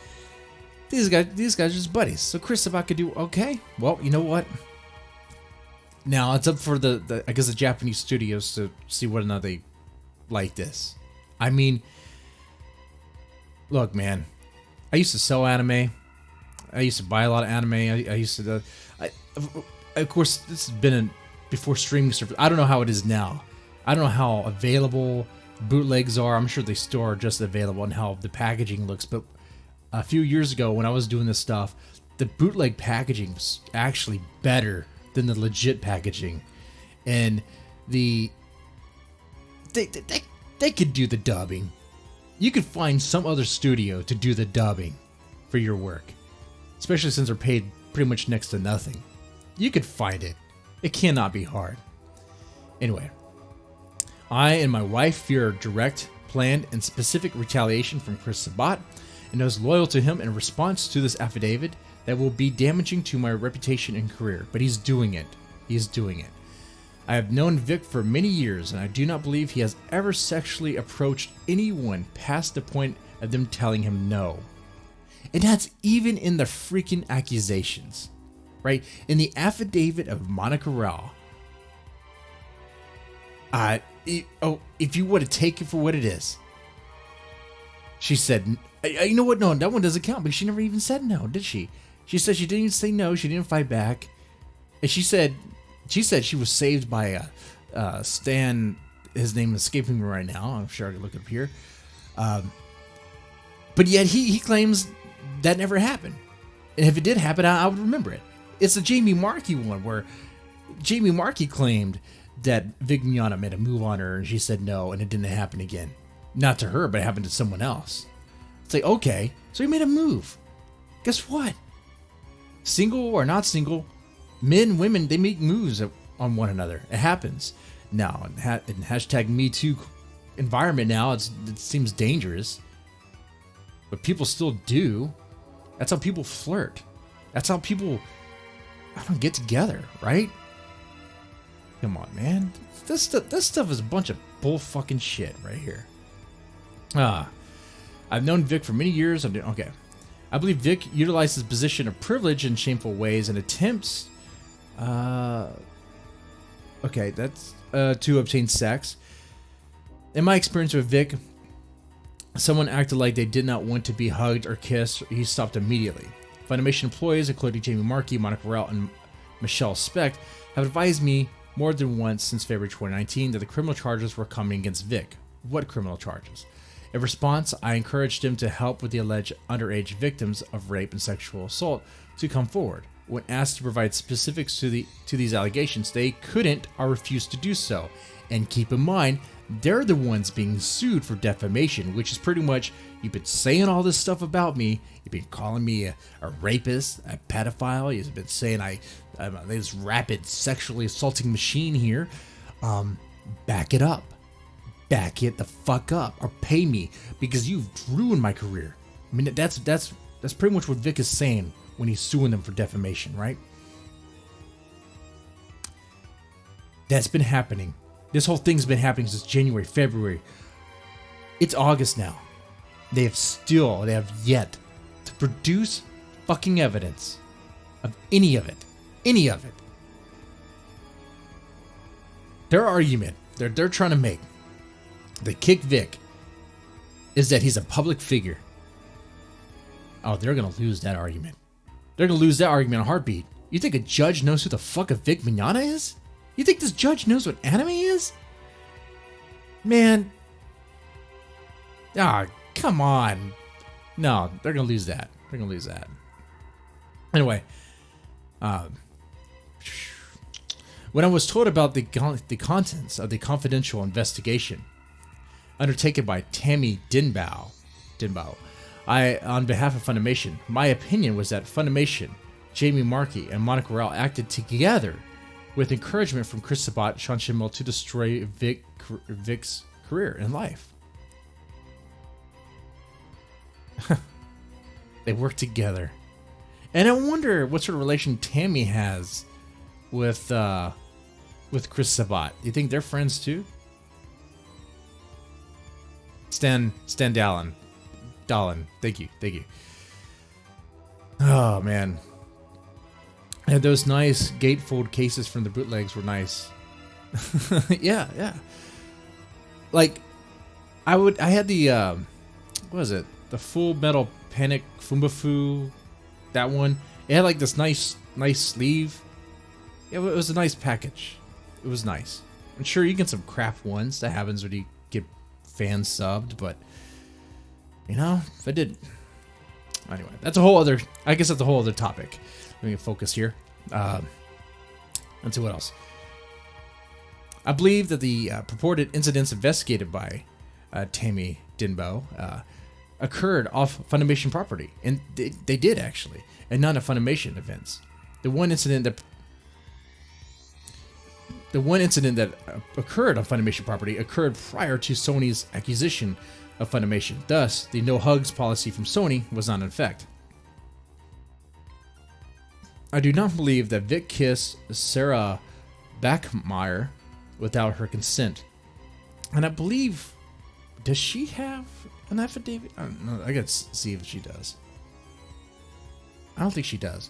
These guys are just buddies. So Chris Sabat could do okay. Well, you know what? Now it's up for the I guess the Japanese studios to see whether or not they like this. I mean, look, man. I used to sell anime. I used to buy a lot of anime. I used to. Of course, this has been before streaming service. I don't know how it is now. I don't know how available bootlegs are. I'm sure they still are just available and how the packaging looks. But a few years ago, when I was doing this stuff, the bootleg packaging was actually better than the legit packaging, and they could do the dubbing. You could find some other studio to do the dubbing for your work, especially since they're paid pretty much next to nothing. You could find it. It cannot be hard. Anyway, I and my wife fear direct, planned, and specific retaliation from Chris Sabat, and I was loyal to him in response to this affidavit that will be damaging to my reputation and career. But he's doing it. He's doing it. I have known Vic for many years, and I do not believe he has ever sexually approached anyone past the point of them telling him no. And that's even in the freaking accusations, right? In the affidavit of Monica Rao. If you would have taken it for what it is, she said, you know what? No, that one doesn't count because she never even said no, did she? She said she didn't even say no. She didn't fight back. And she said she was saved by Stan. His name is escaping me right now. I'm sure I can look up here. But yet he claims that never happened. And if it did happen, I would remember it. It's the Jamie Markey one where Jamie Markey claimed that Vic Mignogna made a move on her and she said no, and it didn't happen again. Not to her, but it happened to someone else. It's like, okay, so he made a move. Guess what? Single or not single, men, women, they make moves on one another. It happens. Now, in hashtag #MeToo environment now, it seems dangerous. But people still do. That's how people flirt. That's how people, get together, right? Come on, man. This stuff is a bunch of bull fucking shit right here. I've known Vic for many years. Okay. I believe Vic utilized his position of privilege in shameful ways and attempts to obtain sex. In my experience with Vic, someone acted like they did not want to be hugged or kissed. He stopped immediately. Funimation employees, including Jamie Markey, Monica Rao, and Michelle Specht, have advised me more than once since February 2019 that the criminal charges were coming against Vic. What criminal charges? In response, I encouraged him to help with the alleged underage victims of rape and sexual assault to come forward. When asked to provide specifics to these allegations, they couldn't or refused to do so. And keep in mind, they're the ones being sued for defamation, which is pretty much, you've been saying all this stuff about me, you've been calling me a rapist, a pedophile, you've been saying I'm this rapid sexually assaulting machine here. Back it up. Back it the fuck up, or pay me, because you've ruined my career. I mean, that's pretty much what Vic is saying when he's suing them for defamation, right? That's been happening. This whole thing's been happening since January, February. It's August now. They have yet to produce fucking evidence of any of it. Any of it. Their argument they're trying to make, the kickvic, is that he's a public figure. Oh, they're going to lose that argument. They're going to lose that argument in a heartbeat. You think a judge knows who the fuck a Vic Mignogna is? You think this judge knows what anime is? Man. Come on. No, they're going to lose that. They're going to lose that. Anyway. When I was told about the contents of the confidential investigation undertaken by Tammy Dinbao, on behalf of Funimation, my opinion was that Funimation, Jamie Markey, and Monica Rao acted together with encouragement from Chris Sabat, Sean Schemmel to destroy Vic's career and life. They work together. And I wonder what sort of relation Tammy has with Chris Sabat. You think they're friends too? Stan Dallin. Thank you. Oh man. And those nice gatefold cases from the bootlegs were nice. yeah. Like, I had the what was it? The Full Metal Panic Fumbafu, that one. It had like this nice sleeve. It was a nice package. It was nice. I'm sure you get some crap ones. That happens when you get fan subbed, but you know, if I did. Anyway, that's a whole other. I guess that's a whole other topic. Let me focus here. Let's see what else. I believe that the purported incidents investigated by Tammy Dinbo occurred off Funimation property, and they did actually, and not at Funimation events. The one incident that occurred on Funimation property occurred prior to Sony's acquisition of Funimation. Thus, the no hugs policy from Sony was not in effect. I do not believe that Vic kissed Sarah Bachmeier without her consent. And I believe, does she have an affidavit? I don't know. I gotta see if she does. I don't think she does.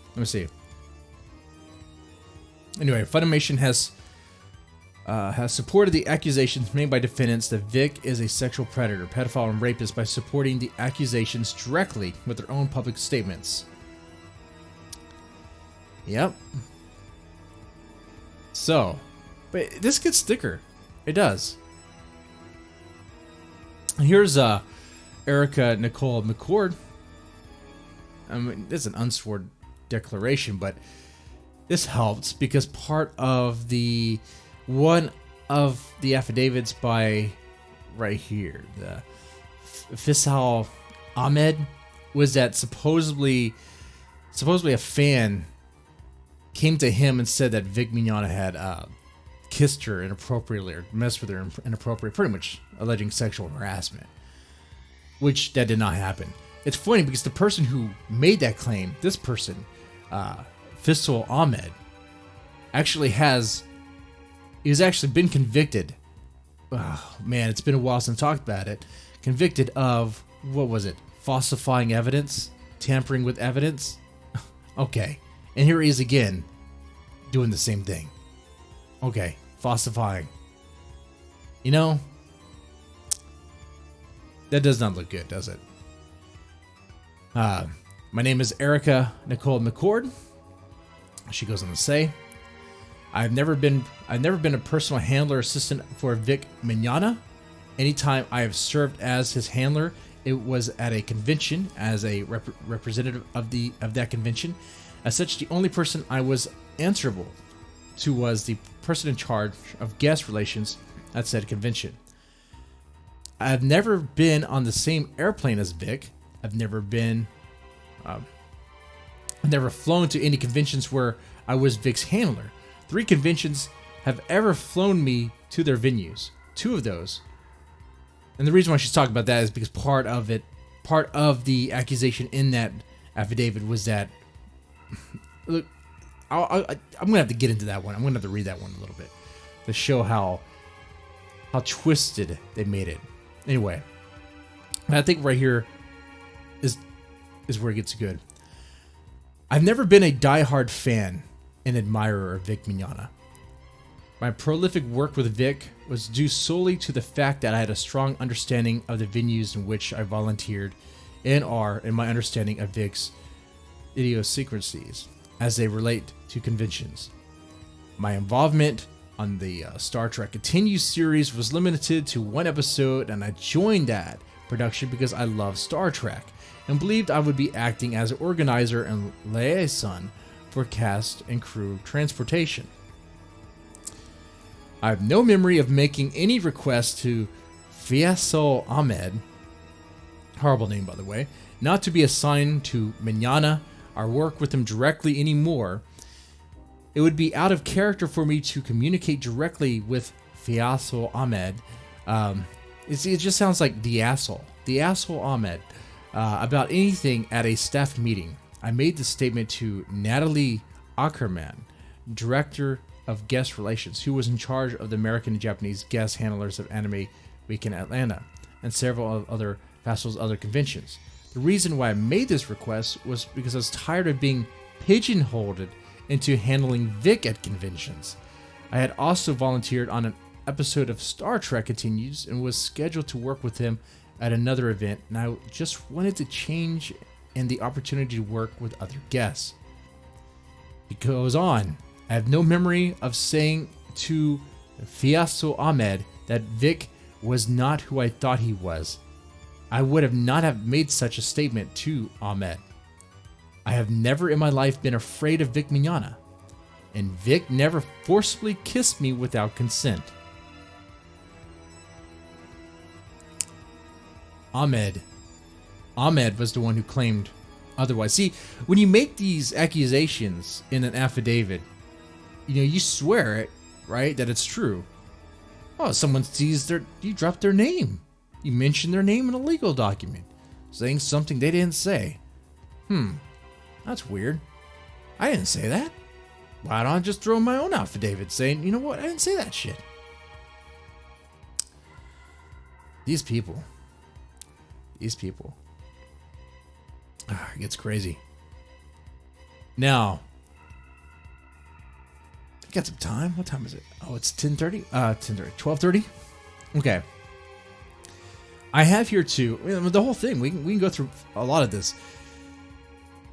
Let me see. Anyway, Funimation has supported the accusations made by defendants that Vic is a sexual predator, pedophile, and rapist by supporting the accusations directly with their own public statements. Yep. So, but this gets thicker. It does. Here's Erica Nicole McCord. I mean, it's an unsworn declaration, but this helps because part of one of the affidavits by right here, the Faisal Ahmed, was that supposedly a fan came to him and said that Vic Mignogna had kissed her inappropriately or messed with her inappropriately, pretty much alleging sexual harassment, which that did not happen. It's funny because the person who made that claim, this person, Faisal Ahmed, he's actually been convicted. Oh man, it's been a while since I talked about it. Convicted of, what was it? Falsifying evidence? Tampering with evidence? Okay. And here he is again, doing the same thing. Okay, falsifying. You know, that does not look good, does it? My name is Erica Nicole McCord. She goes on to say, I've never been a personal handler assistant for Vic Mignogna. Anytime I have served as his handler, it was at a convention as a representative of that convention. As such, the only person I was answerable to was the person in charge of guest relations at said convention. I've never been on the same airplane as Vic. I've never flown to any conventions where I was Vic's handler. 3 conventions have ever flown me to their venues. 2 of those. And the reason why she's talking about that is because part of the accusation in that affidavit was that, look, I'm gonna have to get into that one. I'm gonna have to read that one a little bit to show how twisted they made it. Anyway, I think right here is where it gets good. I've never been a diehard fan and admirer of Vic Mignogna. My prolific work with Vic was due solely to the fact that I had a strong understanding of the venues in which I volunteered and my understanding of Vic's idiosyncrasies as they relate to conventions. My involvement on the Star Trek Continues series was limited to 1 episode, and I joined that production because I love Star Trek and believed I would be acting as an organizer and liaison for cast and crew transportation. I have no memory of making any request to Faisal Ahmed, horrible name by the way, not to be assigned to Mignogna or work with him directly anymore. It would be out of character for me to communicate directly with Faisal Ahmed. It just sounds like the asshole Ahmed, about anything at a staff meeting. I made this statement to Natalie Ackerman, director of guest relations, who was in charge of the American and Japanese guest handlers of Anime Week in Atlanta and several other festivals, other conventions. The reason why I made this request was because I was tired of being pigeonholed into handling Vic at conventions. I had also volunteered on an episode of Star Trek Continues and was scheduled to work with him at another event, and I just wanted to change and the opportunity to work with other guests. He goes on, I have no memory of saying to Fiaso Ahmed that Vic was not who I thought he was. I would have not have made such a statement to Ahmed. I have never in my life been afraid of Vic Mignogna, and Vic never forcibly kissed me without consent. Ahmed was the one who claimed otherwise. See, when you make these accusations in an affidavit, you swear it, right, that it's true. Oh, someone sees you drop their name. You mention their name in a legal document, saying something they didn't say. That's weird. I didn't say that. Why don't I just throw my own affidavit saying, you know what, I didn't say that shit. These people. It gets crazy. Now, I got some time. What time is it? Oh, it's 10:30. 12:30. Okay. I have here too the whole thing. We can go through a lot of this.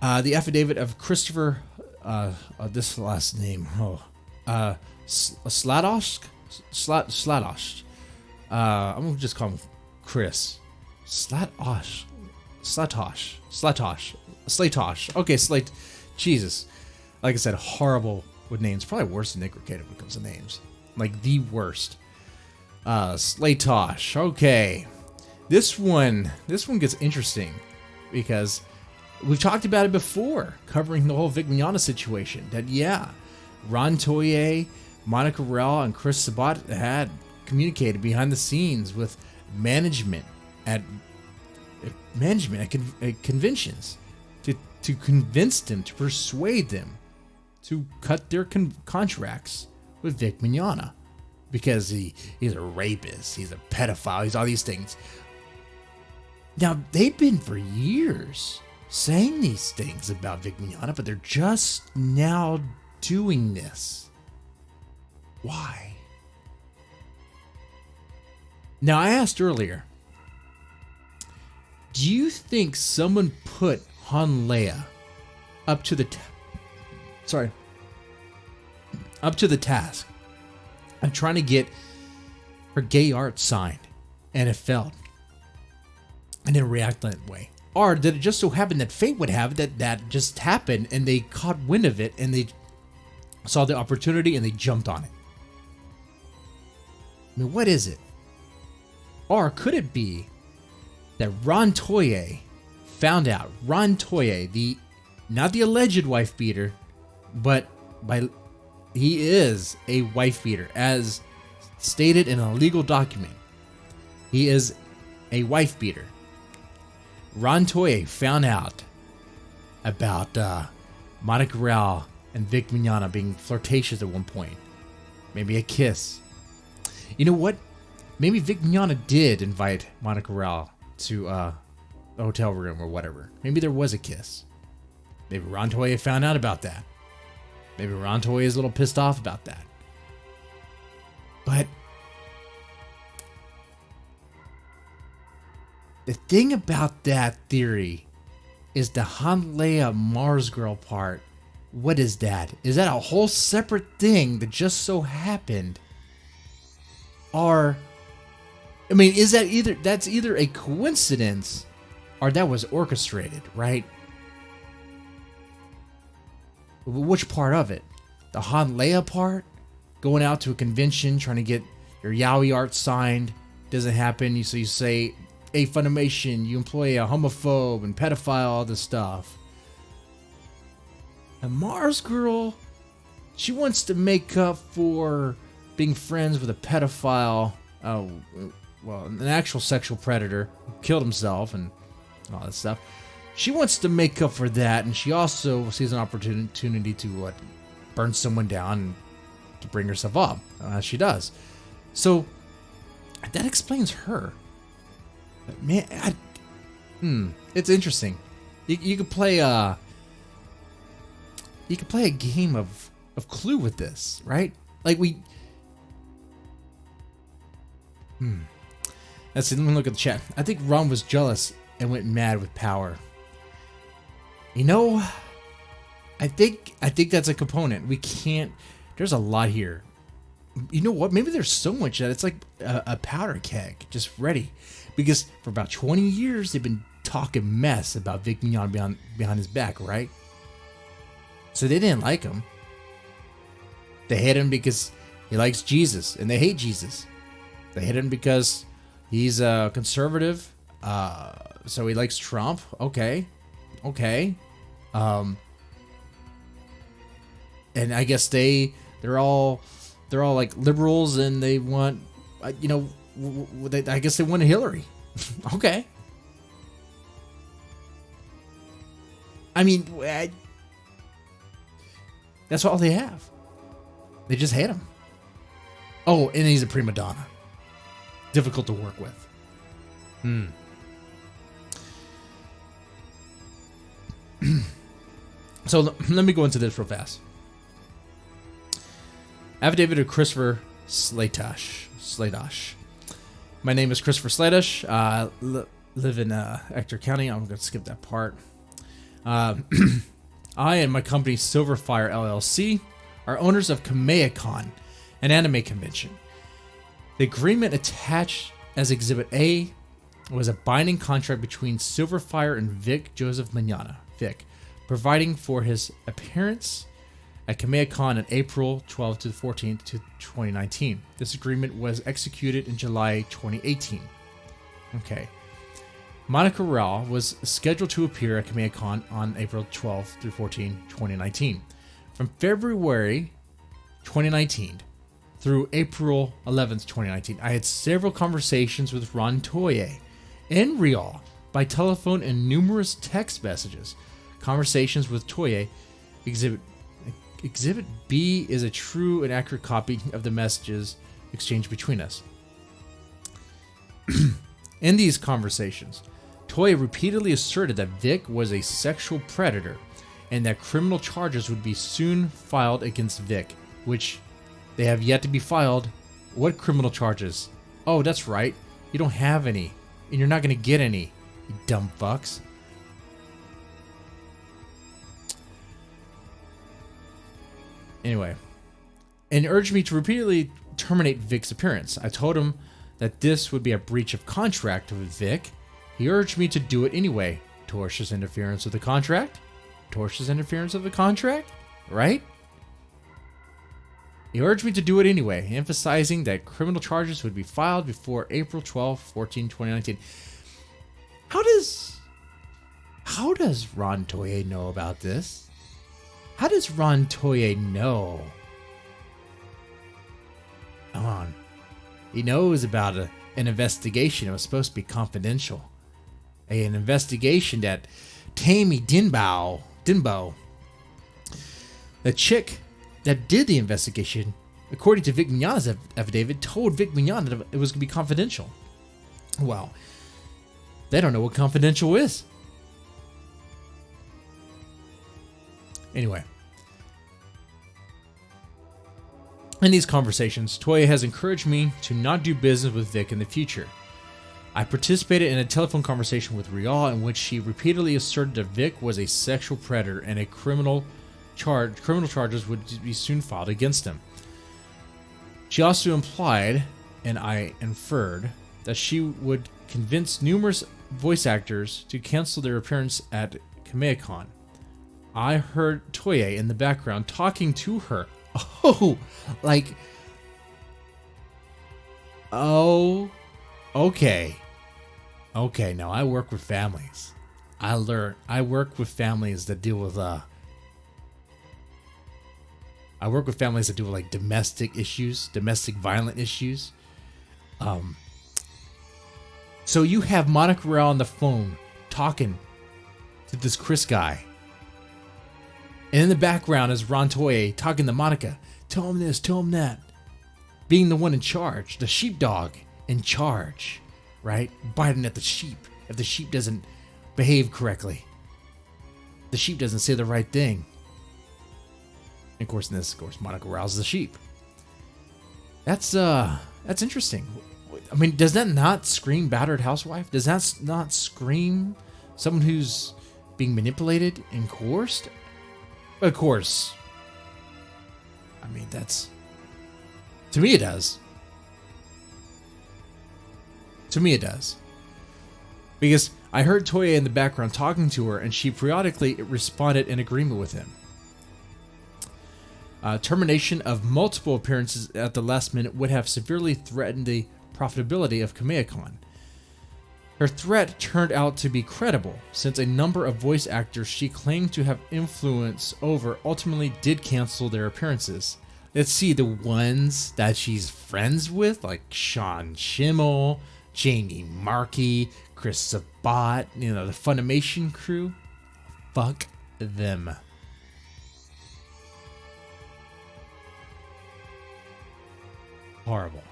The affidavit of Christopher. This last name. Sladosh. I'm gonna just call him Chris. Slatosh. Okay, Slate. Jesus. Like I said, horrible with names. Probably worse than Nick Ricetta when it comes to names. Like the worst. Slatosh. Okay. This one gets interesting because we've talked about it before, covering the whole Vic Mignogna situation. That Ron Toye, Monica Rell, and Chris Sabat had communicated behind the scenes with management at conventions to convince them, to persuade them to cut their contracts with Vic Mignogna because he's a rapist, he's a pedophile, he's all these things. Now, they've been for years saying these things about Vic Mignogna, but they're just now doing this. Why? Now, I asked earlier, do you think someone put Han Leia up to the task of trying to get her gay art signed, and it failed, and didn't react that way? Or did it just so happen that fate would have it that just happened, and they caught wind of it, and they saw the opportunity, and they jumped on it? I mean, what is it? Or could it be that Ron Toye found out, not the alleged wife beater, but he is a wife beater, as stated in a legal document. He is a wife beater. Ron Toye found out about Monica Rao and Vic Mignogna being flirtatious at one point. Maybe a kiss. You know what? Maybe Vic Mignogna did invite Monica Rao to the hotel room or whatever. Maybe there was a kiss. Maybe Ron Toye found out about that. Maybe Ron Toye is a little pissed off about that. But the thing about that theory is the Han Leia Mars Girl part. What is that? Is that a whole separate thing that just so happened? Or, I mean, is that that's either a coincidence or that was orchestrated, right? Which part of it? The Han Leia part? Going out to a convention, trying to get your yaoi art signed, doesn't happen. So you say, hey, Funimation, you employ a homophobe and pedophile, all this stuff. And Mars Girl, she wants to make up for being friends with a pedophile, an actual sexual predator who killed himself and all that stuff. She wants to make up for that, and she also sees an opportunity to burns someone down to bring herself up, as she does. So that explains her. But man, it's interesting. You could play a game of Clue with this, right? Like Let's see, let me look at the chat. I think Ron was jealous and went mad with power. You know, I think that's a component. We can't. There's a lot here. You know what? Maybe there's so much that it's like a powder keg just ready. Because for about 20 years, they've been talking mess about Vic Mignon behind his back, right? So they didn't like him. They hate him because he likes Jesus, and they hate Jesus. They hate him because he's a conservative, so he likes Trump. Okay. And I guess they're all like liberals, and they want, I guess they want Hillary. Okay. I mean, that's all they have. They just hate him. Oh, and he's a prima donna. Difficult to work with. So let me go into this real fast. Affidavit of Christopher Slatosh. My name is Christopher Slatosh. Live in Ector County. I'm going to skip that part. I and my company Silverfire LLC are owners of Kamehacon, an anime convention. The agreement attached as Exhibit A was a binding contract between Silverfire and Vic Joseph Mignogna, Vic, providing for his appearance at Kamehacon on April 12th to 14th, 2019. This agreement was executed in July 2018. Okay. Monica Rao was scheduled to appear at Kamehacon on April 12th through 14, 2019. From February 2019 through April 11th, 2019, I had several conversations with Ron Toye and Rial by telephone and numerous text messages. Conversations with Toye. Exhibit B is a true and accurate copy of the messages exchanged between us. In these conversations, Toye repeatedly asserted that Vic was a sexual predator and that criminal charges would be soon filed against Vic, which they have yet to be filed. What criminal charges? Oh, that's right. You don't have any, and you're not going to get any, you dumb fucks. Anyway, and urged me to repeatedly terminate Vic's appearance. I told him that this would be a breach of contract with Vic. He urged me to do it anyway. Tortious interference with the contract? Tortious interference of the contract? Right? He urged me to do it anyway, emphasizing that criminal charges would be filed before April 12, 14, 2019. How does Ron Toye know about this? How does Ron Toye know? Come on. He knows about an investigation that was supposed to be confidential. An investigation that Tammy Dinbo, the chick that did the investigation, according to Vic Mignogna's affidavit, told Vic Mignogna that it was going to be confidential. Well, they don't know what confidential is. Anyway, in these conversations, Toye has encouraged me to not do business with Vic in the future. I participated in a telephone conversation with Rial in which she repeatedly asserted that Vic was a sexual predator and a criminal charges would be soon filed against him. She also implied, and I inferred, that she would convince numerous voice actors to cancel their appearance at Kamehacon. I heard Toye in the background talking to her. Okay. Okay, now I work with families. I work with families that deal with like domestic issues, domestic violent issues. So you have Monica Rao on the phone talking to this Chris guy. And in the background is Ron Toye talking to Monica. Tell him this, tell him that. Being the one in charge, the sheepdog in charge, right? Biting at the sheep if the sheep doesn't behave correctly. The sheep doesn't say the right thing. And of course, in this, of course, Monica rouses the sheep. That's interesting. I mean, does that not scream battered housewife? Does that not scream someone who's being manipulated and coerced? Of course. I mean, that's... To me, it does. To me, it does. Because I heard Toya in the background talking to her, and she periodically responded in agreement with him. Termination of multiple appearances at the last minute would have severely threatened the profitability of Kamehacon. Her threat turned out to be credible, since a number of voice actors she claimed to have influence over ultimately did cancel their appearances. Let's see, the ones that she's friends with, like Sean Schemmel, Jamie Markey, Chris Sabat, the Funimation crew. Fuck them. Horrible.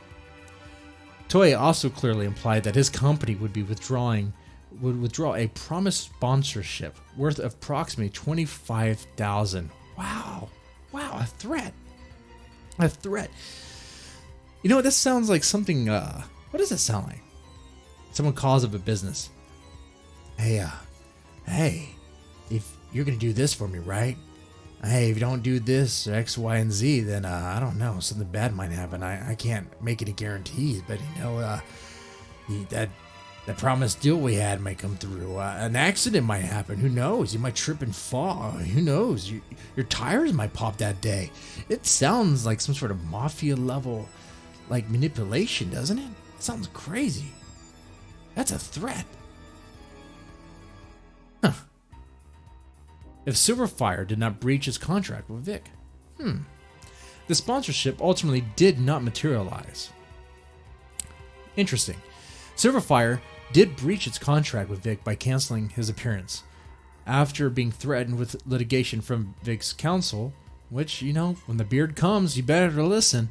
Toei also clearly implied that his company would withdraw a promised sponsorship worth approximately $25,000. Wow, a threat. A threat. You know what? This sounds like something. What does it sound like? Someone calls up a business. Hey, if you're gonna do this for me, right? Hey, if you don't do this X, Y, and Z, then I don't know, something bad might happen. I can't make any guarantees, but that promised deal we had might come through. An accident might happen. Who knows? You might trip and fall. Who knows? Your tires might pop that day. It sounds like some sort of mafia level, like manipulation, doesn't it? It sounds crazy. That's a threat. Huh. If Silverfire did not breach its contract with Vic. The sponsorship ultimately did not materialize. Interesting. Silverfire did breach its contract with Vic by canceling his appearance. After being threatened with litigation from Vic's counsel, which, when the beard comes, you better listen.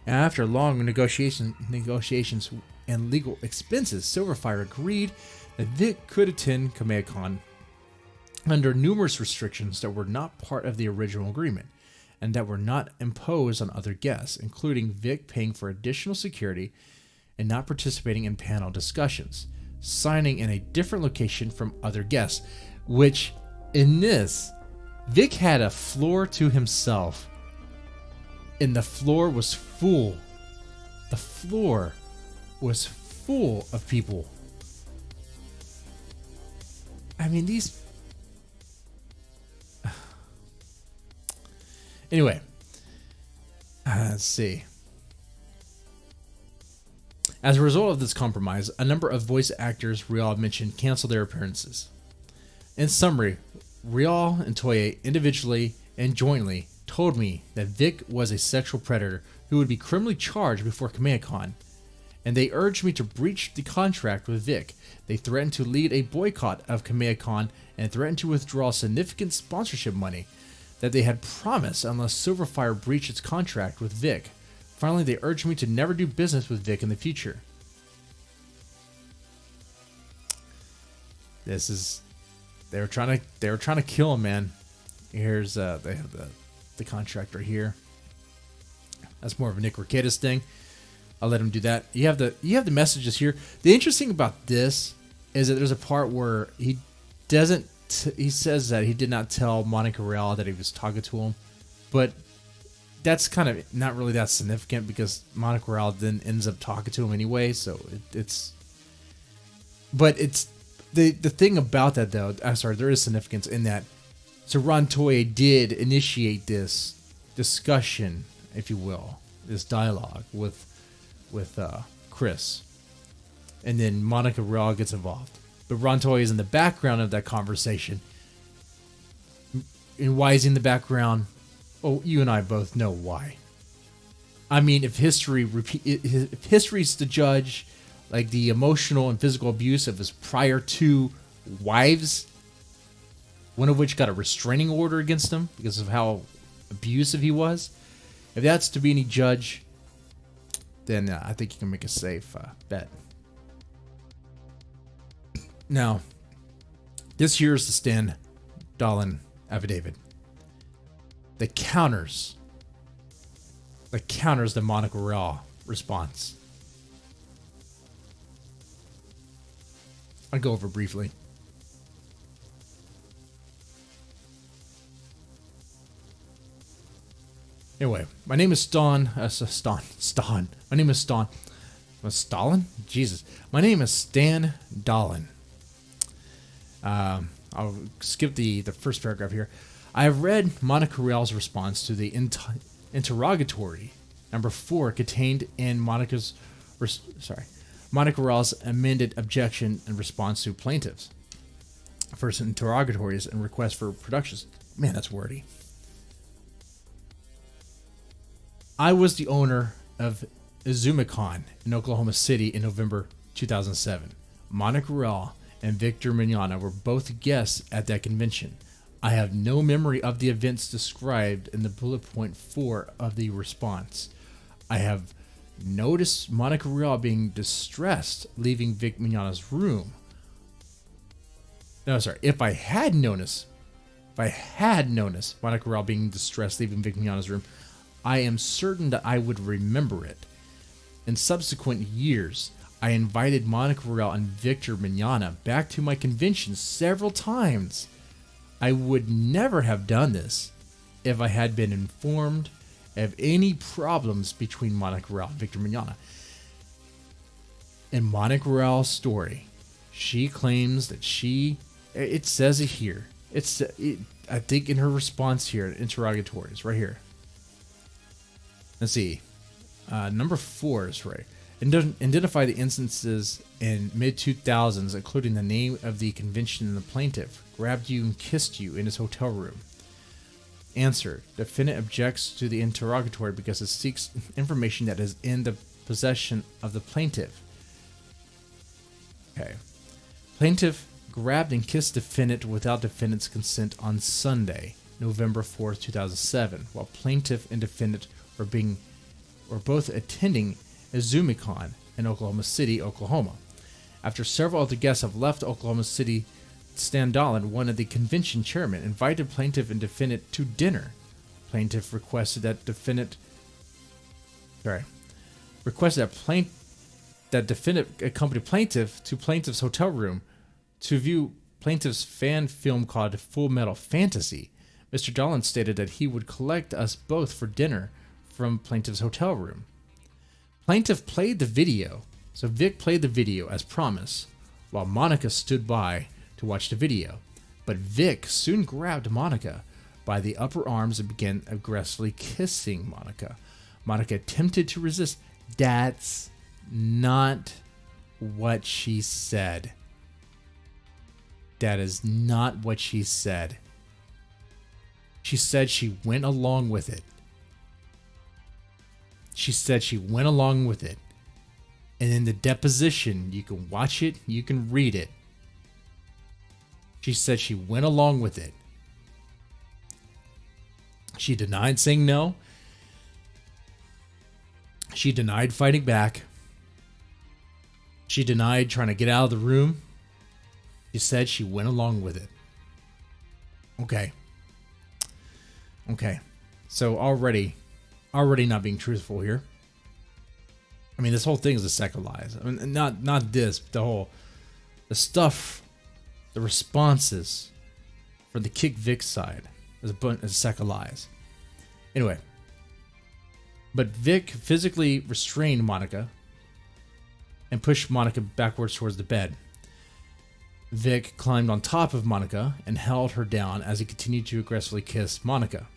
After long negotiations and legal expenses, Silverfire agreed that Vic could attend Kamehacon under numerous restrictions that were not part of the original agreement and that were not imposed on other guests, including Vic paying for additional security and not participating in panel discussions, signing in a different location from other guests, which in this, Vic had a floor to himself, and the floor was full. The floor was full of people. I mean, these... Anyway, let's see. As a result of this compromise, a number of voice actors Rial mentioned canceled their appearances. In summary, Rial and Toye individually and jointly told me that Vic was a sexual predator who would be criminally charged before Kamehacon, and they urged me to breach the contract with Vic. They threatened to lead a boycott of Kamehacon and threatened to withdraw significant sponsorship money that they had promised unless Silverfire breached its contract with Vic. Finally, they urged me to never do business with Vic in the future. They were trying to kill him, man. Here's they have the contract right here. That's more of a Nick Rekitis thing. I'll let him do that. You have the messages here. The interesting about this is that there's a part where he doesn't. He says that he did not tell Monica Rial that he was talking to him, but that's kind of not really that significant because Monica Rial then ends up talking to him anyway. So it's the thing about that though. I'm sorry, there is significance in that. So Ron Toye did initiate this discussion, if you will, this dialogue with Chris, and then Monica Rial gets involved. But Ron Toye is in the background of that conversation. And why is he in the background? Oh, you and I both know why. I mean, if history's to judge, like the emotional and physical abuse of his prior two wives, one of which got a restraining order against him because of how abusive he was. If that's to be any judge, then I think you can make a safe bet. Now, this here is the Stan Dolan affidavit that counters the Monica Raw response. I'll go over briefly. Anyway, my name is Stan. My name is Stan. Stalin? Jesus. My name is Stan Dolan. I'll skip the first paragraph here. I have read Monica Real's response to the interrogatory number 4 contained in Monica Real's amended objection and response to plaintiffs' first interrogatories and requests for productions. Man, that's wordy. I was the owner of IzumiCon in Oklahoma City in November 2007. Monica Real and Victor Mignogna were both guests at that convention. I have no memory of the events described in the bullet point 4 of the response. I have noticed Monica Real being distressed leaving Vic Mignogna's room. No, sorry. If I had noticed Monica Real being distressed leaving Vic Mignogna's room, I am certain that I would remember it. In subsequent years, I invited Monica Real and Victor Mignogna back to my convention several times. I would never have done this if I had been informed of any problems between Monica Real and Victor Mignogna. In Monica Real's story, she claims that it says it here. I think in her response here, interrogatories, right here. Let's see. Number 4 is right. Identify the instances in mid-2000s, including the name of the convention and the plaintiff grabbed you and kissed you in his hotel room. Answer. Defendant objects to the interrogatory because it seeks information that is in the possession of the plaintiff. Okay. Plaintiff grabbed and kissed defendant without defendant's consent on Sunday, November 4th, 2007, while plaintiff and defendant were both attending IzumiCon in Oklahoma City, Oklahoma. After several other guests have left Oklahoma City, Stan Dolan, one of the convention chairmen, invited plaintiff and defendant to dinner. Plaintiff requested that defendant accompany plaintiff to plaintiff's hotel room to view plaintiff's fan film called Full Metal Fantasy. Mr. Dolan stated that he would collect us both for dinner from plaintiff's hotel room. Plaintiff played the video, so Vic played the video as promised, while Monica stood by to watch the video. But Vic soon grabbed Monica by the upper arms and began aggressively kissing Monica. Monica attempted to resist. That's not what she said. That is not what she said. She said she went along with it. She said she went along with it. And in the deposition, you can watch it, you can read it. She said she went along with it. She denied saying no. She denied fighting back. She denied trying to get out of the room. She said she went along with it. Okay. So already not being truthful here. I mean, this whole thing is a second lies. I mean, not this, but the stuff, the responses from the kickvic side is a second lies. Anyway, but Vic physically restrained Monica and pushed Monica backwards towards the bed. Vic climbed on top of Monica and held her down as he continued to aggressively kiss Monica.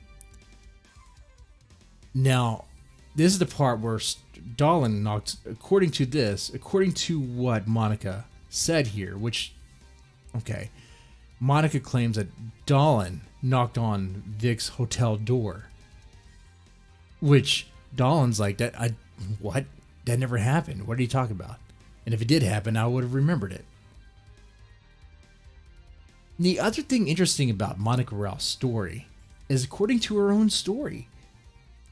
Now, this is the part where Dolan knocked, according to what Monica said here, which, okay, Monica claims that Dolan knocked on Vic's hotel door, which Dolan's like, what? That never happened. What are you talking about? And if it did happen, I would have remembered it. The other thing interesting about Monica Ralph's story is, according to her own story,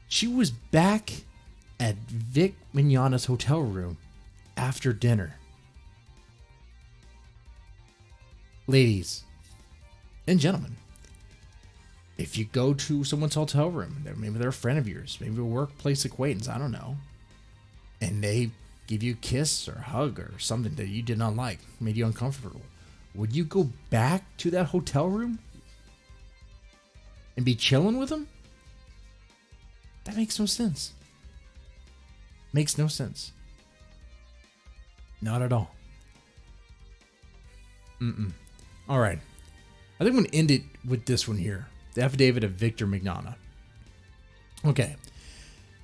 she was back at Vic Mignogna's hotel room after dinner. Ladies and gentlemen, if you go to someone's hotel room, maybe they're a friend of yours, maybe a workplace acquaintance, I don't know, and they give you a kiss or a hug or something that you did not like, made you uncomfortable, would you go back to that hotel room and be chilling with them? That makes no sense. Makes no sense. Not at all. All right. I think I'm going to end it with this one here. The affidavit of Victor Mignogna. Okay.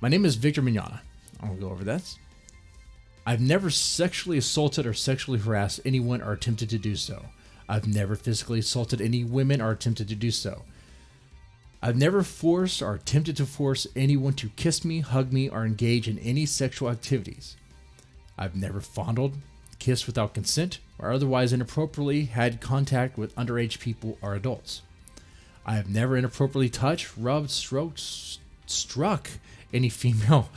My name is Victor Mignogna. I'll go over that. I've never sexually assaulted or sexually harassed anyone or attempted to do so. I've never physically assaulted any women or attempted to do so. I've never forced or attempted to force anyone to kiss me, hug me, or engage in any sexual activities. I've never fondled, kissed without consent, or otherwise inappropriately had contact with underage people or adults. I have never inappropriately touched, rubbed, stroked, struck any female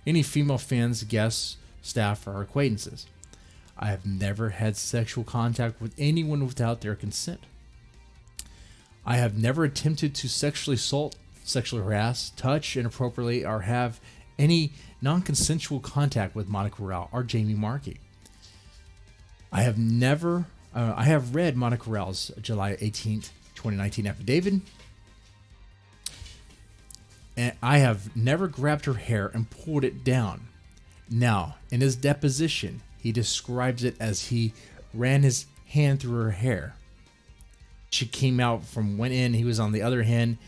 any female fans, guests, staff, or acquaintances. I have never had sexual contact with anyone without their consent. I have never attempted to sexually assault, sexually harass, touch inappropriately, or have any non-consensual contact with Monica Rao or Jamie Markey. I have read Monica Rao's July 18th, 2019 affidavit, and I have never grabbed her hair and pulled it down. Now, in his deposition, he describes it as he ran his hand through her hair. She came out from one end, he was on the other hand,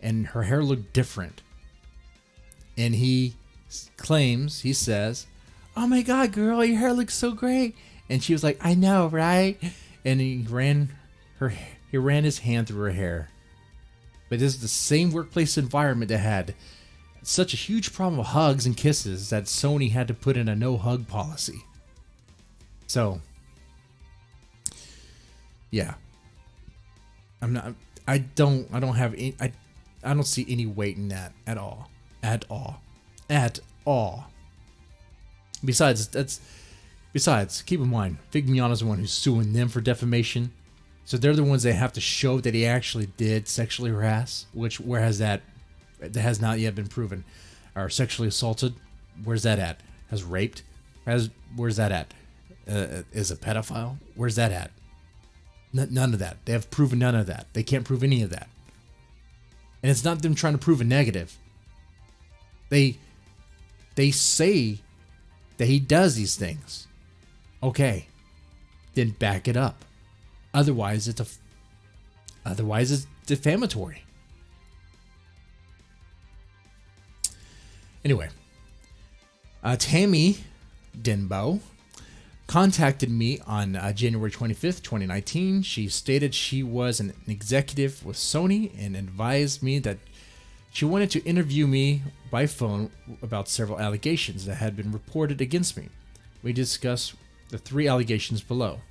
and her hair looked different. And he says, "Oh my God, girl, your hair looks so great." And she was like, "I know, right?" And he ran his hand through her hair. But this is the same workplace environment that had such a huge problem with hugs and kisses that Sony had to put in a no hug policy. So, yeah. I don't see any weight in that at all. At all. Besides, keep in mind, Vic Mignogna's the one who's suing them for defamation. So they're the ones that have to show that he actually did sexually harass, whereas that has not yet been proven. Or sexually assaulted, where's that at? Has raped? Where's that at? Is a pedophile? Where's that at? None of that. They have proven none of that. They can't prove any of that. And it's not them trying to prove a negative. They say that he does these things. Okay. Then back it up. Otherwise it's defamatory. Anyway, Tammy Denbo contacted me on January 25th, 2019. She stated she was an executive with Sony and advised me that she wanted to interview me by phone about several allegations that had been reported against me. We discussed the 3 allegations below.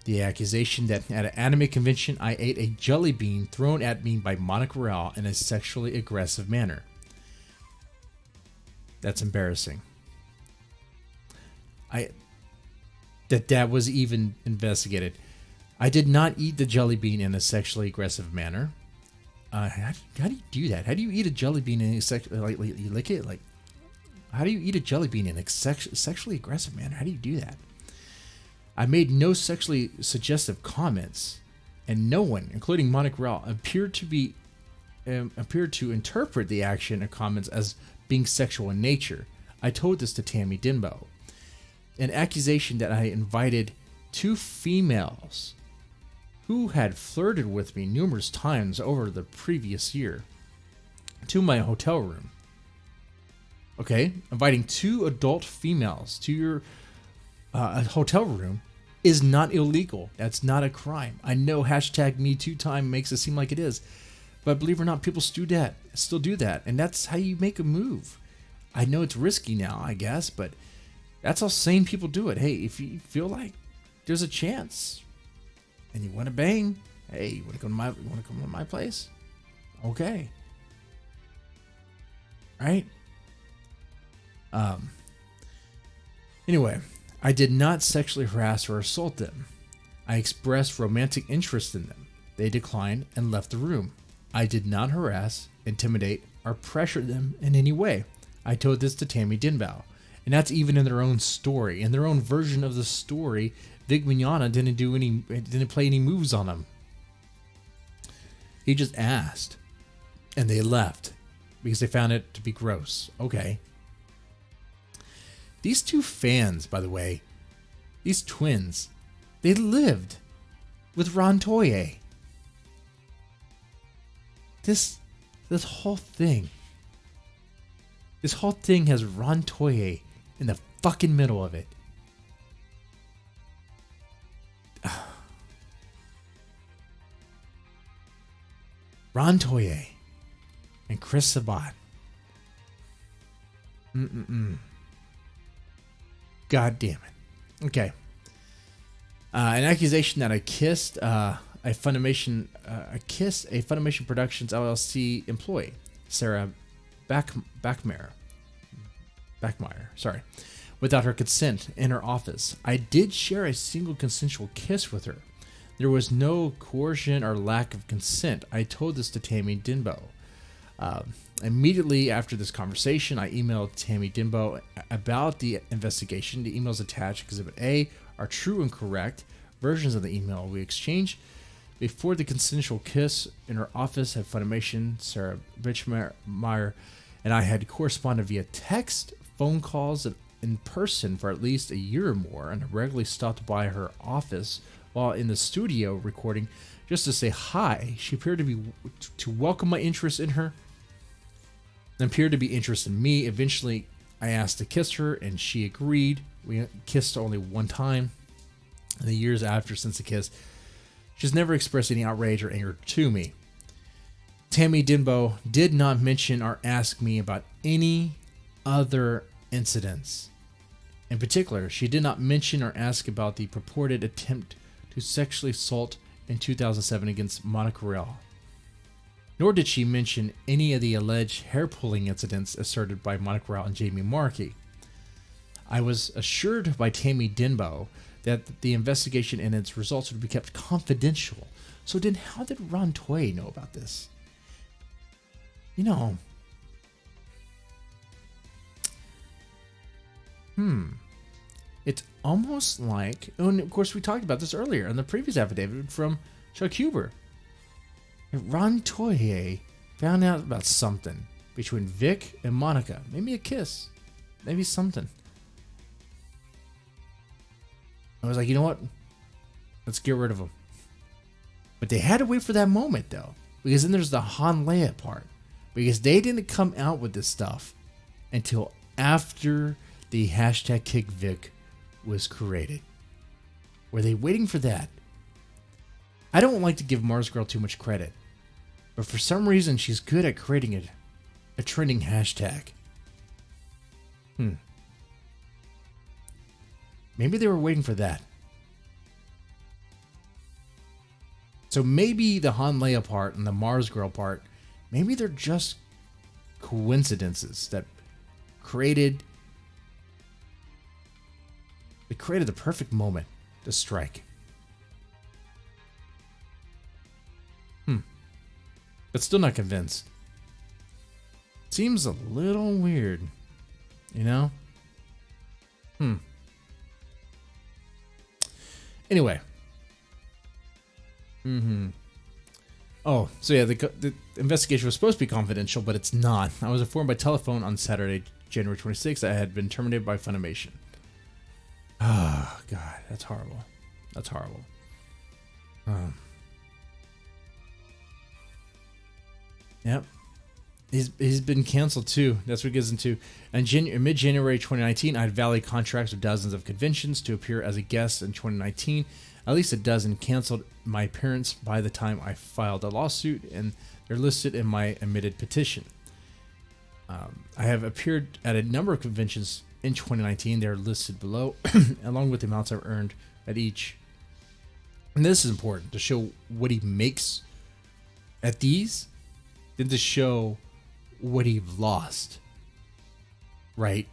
The accusation that at an anime convention I ate a jelly bean thrown at me by Monica Rao in a sexually aggressive manner. That's embarrassing. That was even investigated. I did not eat the jelly bean in a sexually aggressive manner. How do you do that? How do you eat a jelly bean in a you lick it? Like, how do you eat a jelly bean in a sexually aggressive manner? How do you do that? I made no sexually suggestive comments, and no one, including Monica Rao, appeared to interpret the action and comments as being sexual in nature. I told this to Tammy Denbo. An accusation that I invited 2 females who had flirted with me numerous times over the previous year to my hotel room. Okay, inviting 2 adult females to your a hotel room is not illegal. That's not a crime. I know #MeTooTime makes it seem like it is, but believe it or not, people still do that, and that's how you make a move. I know it's risky now, I guess, but that's how sane people do it. Hey, if you feel like there's a chance, and you want to bang, hey, you want to come to my place? Okay. Right? Anyway, I did not sexually harass or assault them. I expressed romantic interest in them. They declined and left the room. I did not harass, intimidate, or pressure them in any way. I told this to Tammy Dinbao. And that's even in their own story. In their own version of the story, Vic Mignogna didn't play any moves on him. He just asked. And they left. Because they found it to be gross. Okay. These two fans, by the way, these twins, they lived with Ron Toye. This whole thing has Ron Toye in the fucking middle of it. Ron Toye and Chris Sabat. God damn it. Okay. An accusation that I kissed a Funimation Productions LLC employee, Sarah Backmeyer, sorry, without her consent in her office. I did share a single consensual kiss with her. There was no coercion or lack of consent. I told this to Tammy Dinbao. Immediately after this conversation, I emailed Tammy Dinbao about the investigation. The emails attached, Exhibit A, are true and correct versions of the email we exchanged. Before the consensual kiss in her office at Funimation, Sarah Bitchmeyer and I had corresponded via text, phone calls, and in person for at least a year or more, and I regularly stopped by her office while in the studio recording just to say hi. She appeared to welcome my interest in her and appeared to be interested in me. Eventually, I asked to kiss her, and she agreed. We kissed only one time. In the years after since the kiss, she's never expressed any outrage or anger to me. Tammy Dinbao did not mention or ask me about any other incidents. In particular, she did not mention or ask about the purported attempt to sexually assault in 2007 against Monica Rell. Nor did she mention any of the alleged hair-pulling incidents asserted by Monica Rell and Jamie Markey. I was assured by Tammy Dinbao that the investigation and its results would be kept confidential. So then how did Ron Toye know about this? You know. It's almost like, and of course we talked about this earlier in the previous affidavit from Chuck Huber. Ron Toye found out about something between Vic and Monica. Maybe a kiss. Maybe something. I was like, you know what? Let's get rid of him. But they had to wait for that moment, though. Because then there's the Han Leia part. Because they didn't come out with this stuff until after the hashtag kickvic was created. Were they waiting for that? I don't like to give Mars Girl too much credit. But for some reason, she's good at creating a trending hashtag. Maybe they were waiting for that. So maybe the Han Leia part and the Mars Girl part, maybe they're just coincidences that created the perfect moment to strike. But still not convinced. Seems a little weird, you know? Anyway. Oh, so yeah, the investigation was supposed to be confidential, but it's not. I was informed by telephone on Saturday, January 26th, that I had been terminated by Funimation. Oh, God, that's horrible. That's horrible. Yep. He's been canceled too. That's what it gets into. And in mid-January 2019, I had valid contracts with dozens of conventions to appear as a guest in 2019. At least a dozen canceled my appearance by the time I filed a lawsuit, and they're listed in my admitted petition. I have appeared at a number of conventions in 2019. They're listed below, along with the amounts I've earned at each. And this is important to show what he makes at these, than to show what he lost, right?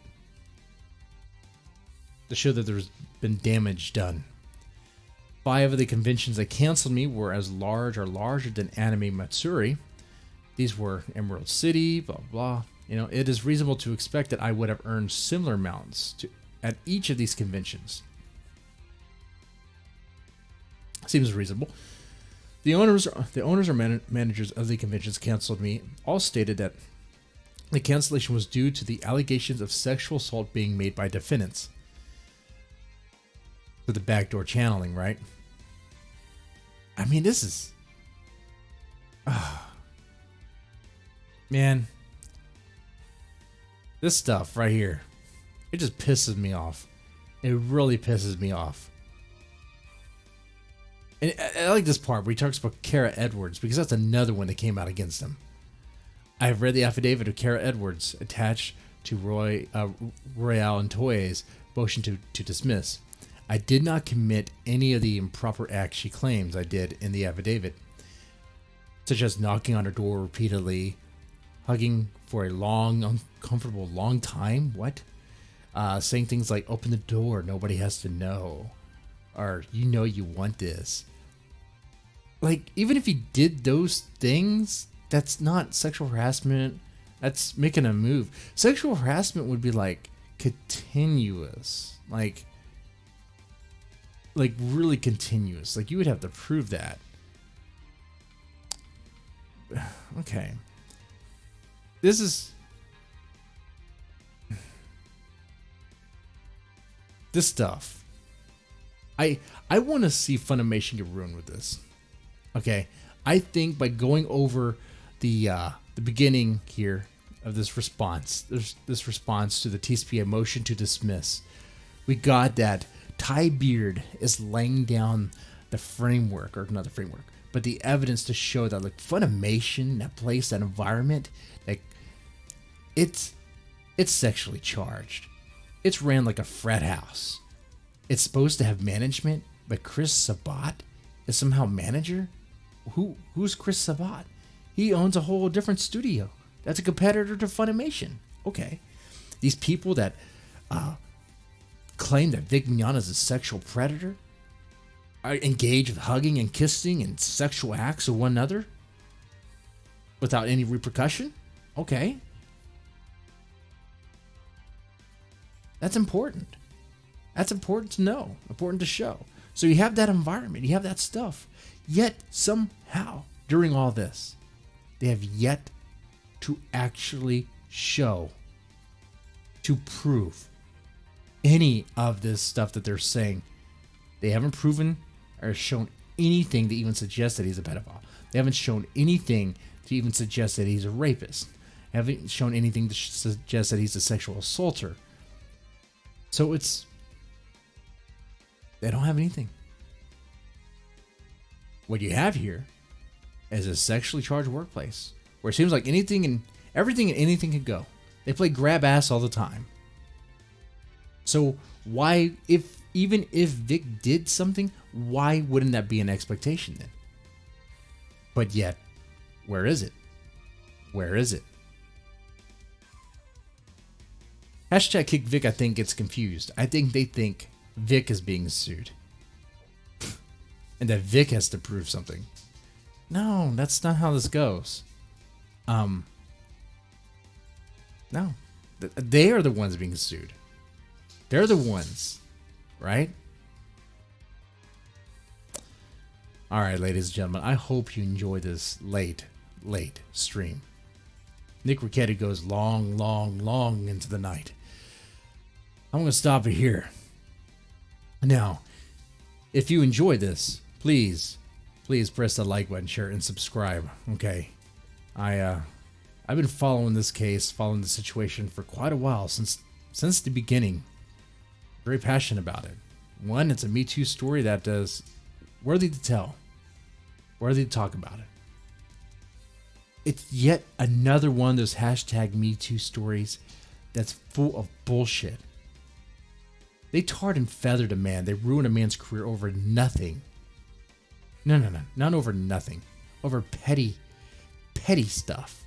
To show that there's been damage done. 5 of the conventions that canceled me were as large or larger than Anime Matsuri. These were Emerald City, blah, blah. You know, it is reasonable to expect that I would have earned similar amounts at each of these conventions. Seems reasonable. The owners or managers of the conventions canceled me all stated that the cancellation was due to the allegations of sexual assault being made by defendants. To the backdoor channeling, right? I mean, this is... man. This stuff right here, it just pisses me off. It really pisses me off. And I like this part where he talks about Kara Edwards, because that's another one that came out against him. I have read the affidavit of Kara Edwards attached to Royale and Toy's motion to dismiss. I did not commit any of the improper acts she claims I did in the affidavit, such as knocking on her door repeatedly, hugging for a long, uncomfortable long time. What? Saying things like, open the door, nobody has to know. Or, you know you want this. Like, even if he did those things, that's not sexual harassment. That's making a move. Sexual harassment would be like continuous. Like really continuous. Like, you would have to prove that. Okay. This stuff. I want to see Funimation get ruined with this. Okay, I think by going over the beginning here of this response, there's this response to the TCPA motion to dismiss. We got that Ty Beard is laying down the framework, or not the framework, but the evidence to show that like Funimation, that place, that environment, like it's sexually charged. It's ran like a frat house. It's supposed to have management, but Chris Sabat is somehow manager? Who's Chris Sabat? He owns a whole different studio. That's a competitor to Funimation. Okay. These people that claim that Vic Mignogna is a sexual predator are engaged with hugging and kissing and sexual acts of one another without any repercussion? Okay. That's important. That's important to know, important to show. So you have that environment, you have that stuff. Yet somehow, during all this, they have yet to actually show, to prove any of this stuff that they're saying. They haven't proven or shown anything to even suggest that he's a pedophile. They haven't shown anything to even suggest that he's a rapist. They haven't shown anything to suggest that he's a sexual assaulter. So they don't have anything. What you have here is a sexually charged workplace where it seems like anything and everything and anything can go. They play grab ass all the time. So why, even if Vic did something, why wouldn't that be an expectation then? But yet, where is it? Where is it? Hashtag kickvic, I think, gets confused. I think they think Vic is being sued. And that Vic has to prove something. No, that's not how this goes. No. They are the ones being sued. They're the ones, right? All right, ladies and gentlemen, I hope you enjoy this late stream. Nick Ricchetti goes long into the night. I'm going to stop it here. Now, if you enjoy this, please press the like button, share, and subscribe. Okay, I've been following this case, following the situation for quite a while, since the beginning. Very passionate about it. One, it's a Me Too story that is worthy to tell, worthy to talk about it. It's yet another one of those hashtag Me Too stories that's full of bullshit. They tarred and feathered a man. They ruined a man's career over nothing. No, no, no. Not over nothing. Over petty stuff.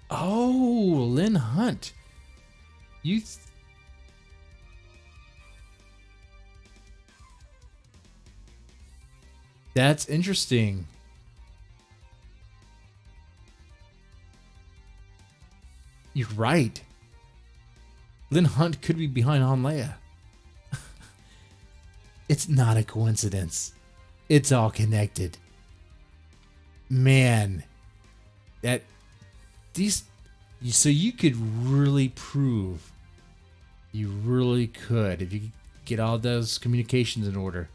Oh, Lynn Hunt. That's interesting. You're right. Lynn Hunt could be behind on Leia. It's not a coincidence. It's all connected. Man, so you could really prove, you really could, if you could get all those communications in order,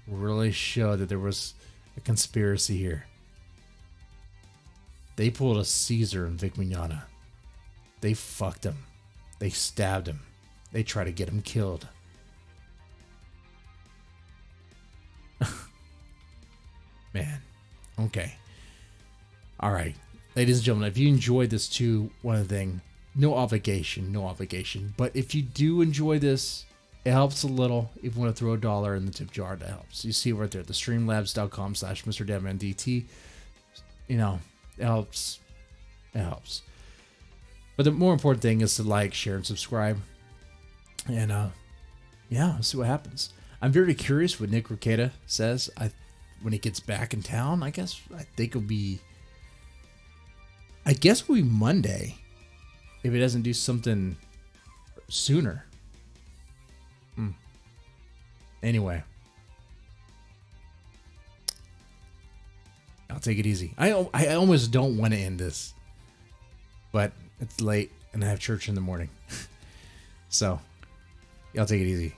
really show that there was a conspiracy here. They pulled a Caesar and Vic Mignogna. They fucked him. They stabbed him. They tried to get him killed. Man. Okay. All right. Ladies and gentlemen, if you enjoyed this too, one thing, no obligation. But if you do enjoy this, it helps a little. If you want to throw $1 in the tip jar, that helps. You see it right there, the streamlabs.com/MrDevManDT. You know, it helps. It helps. But the more important thing is to like, share, and subscribe. And yeah, let's see what happens. I'm very curious what Nick Rekieta says. When he gets back in town, I think it'll be Monday if he doesn't do something sooner. Anyway, I'll take it easy. I almost don't want to end this, but it's late and I have church in the morning. So, y'all take it easy.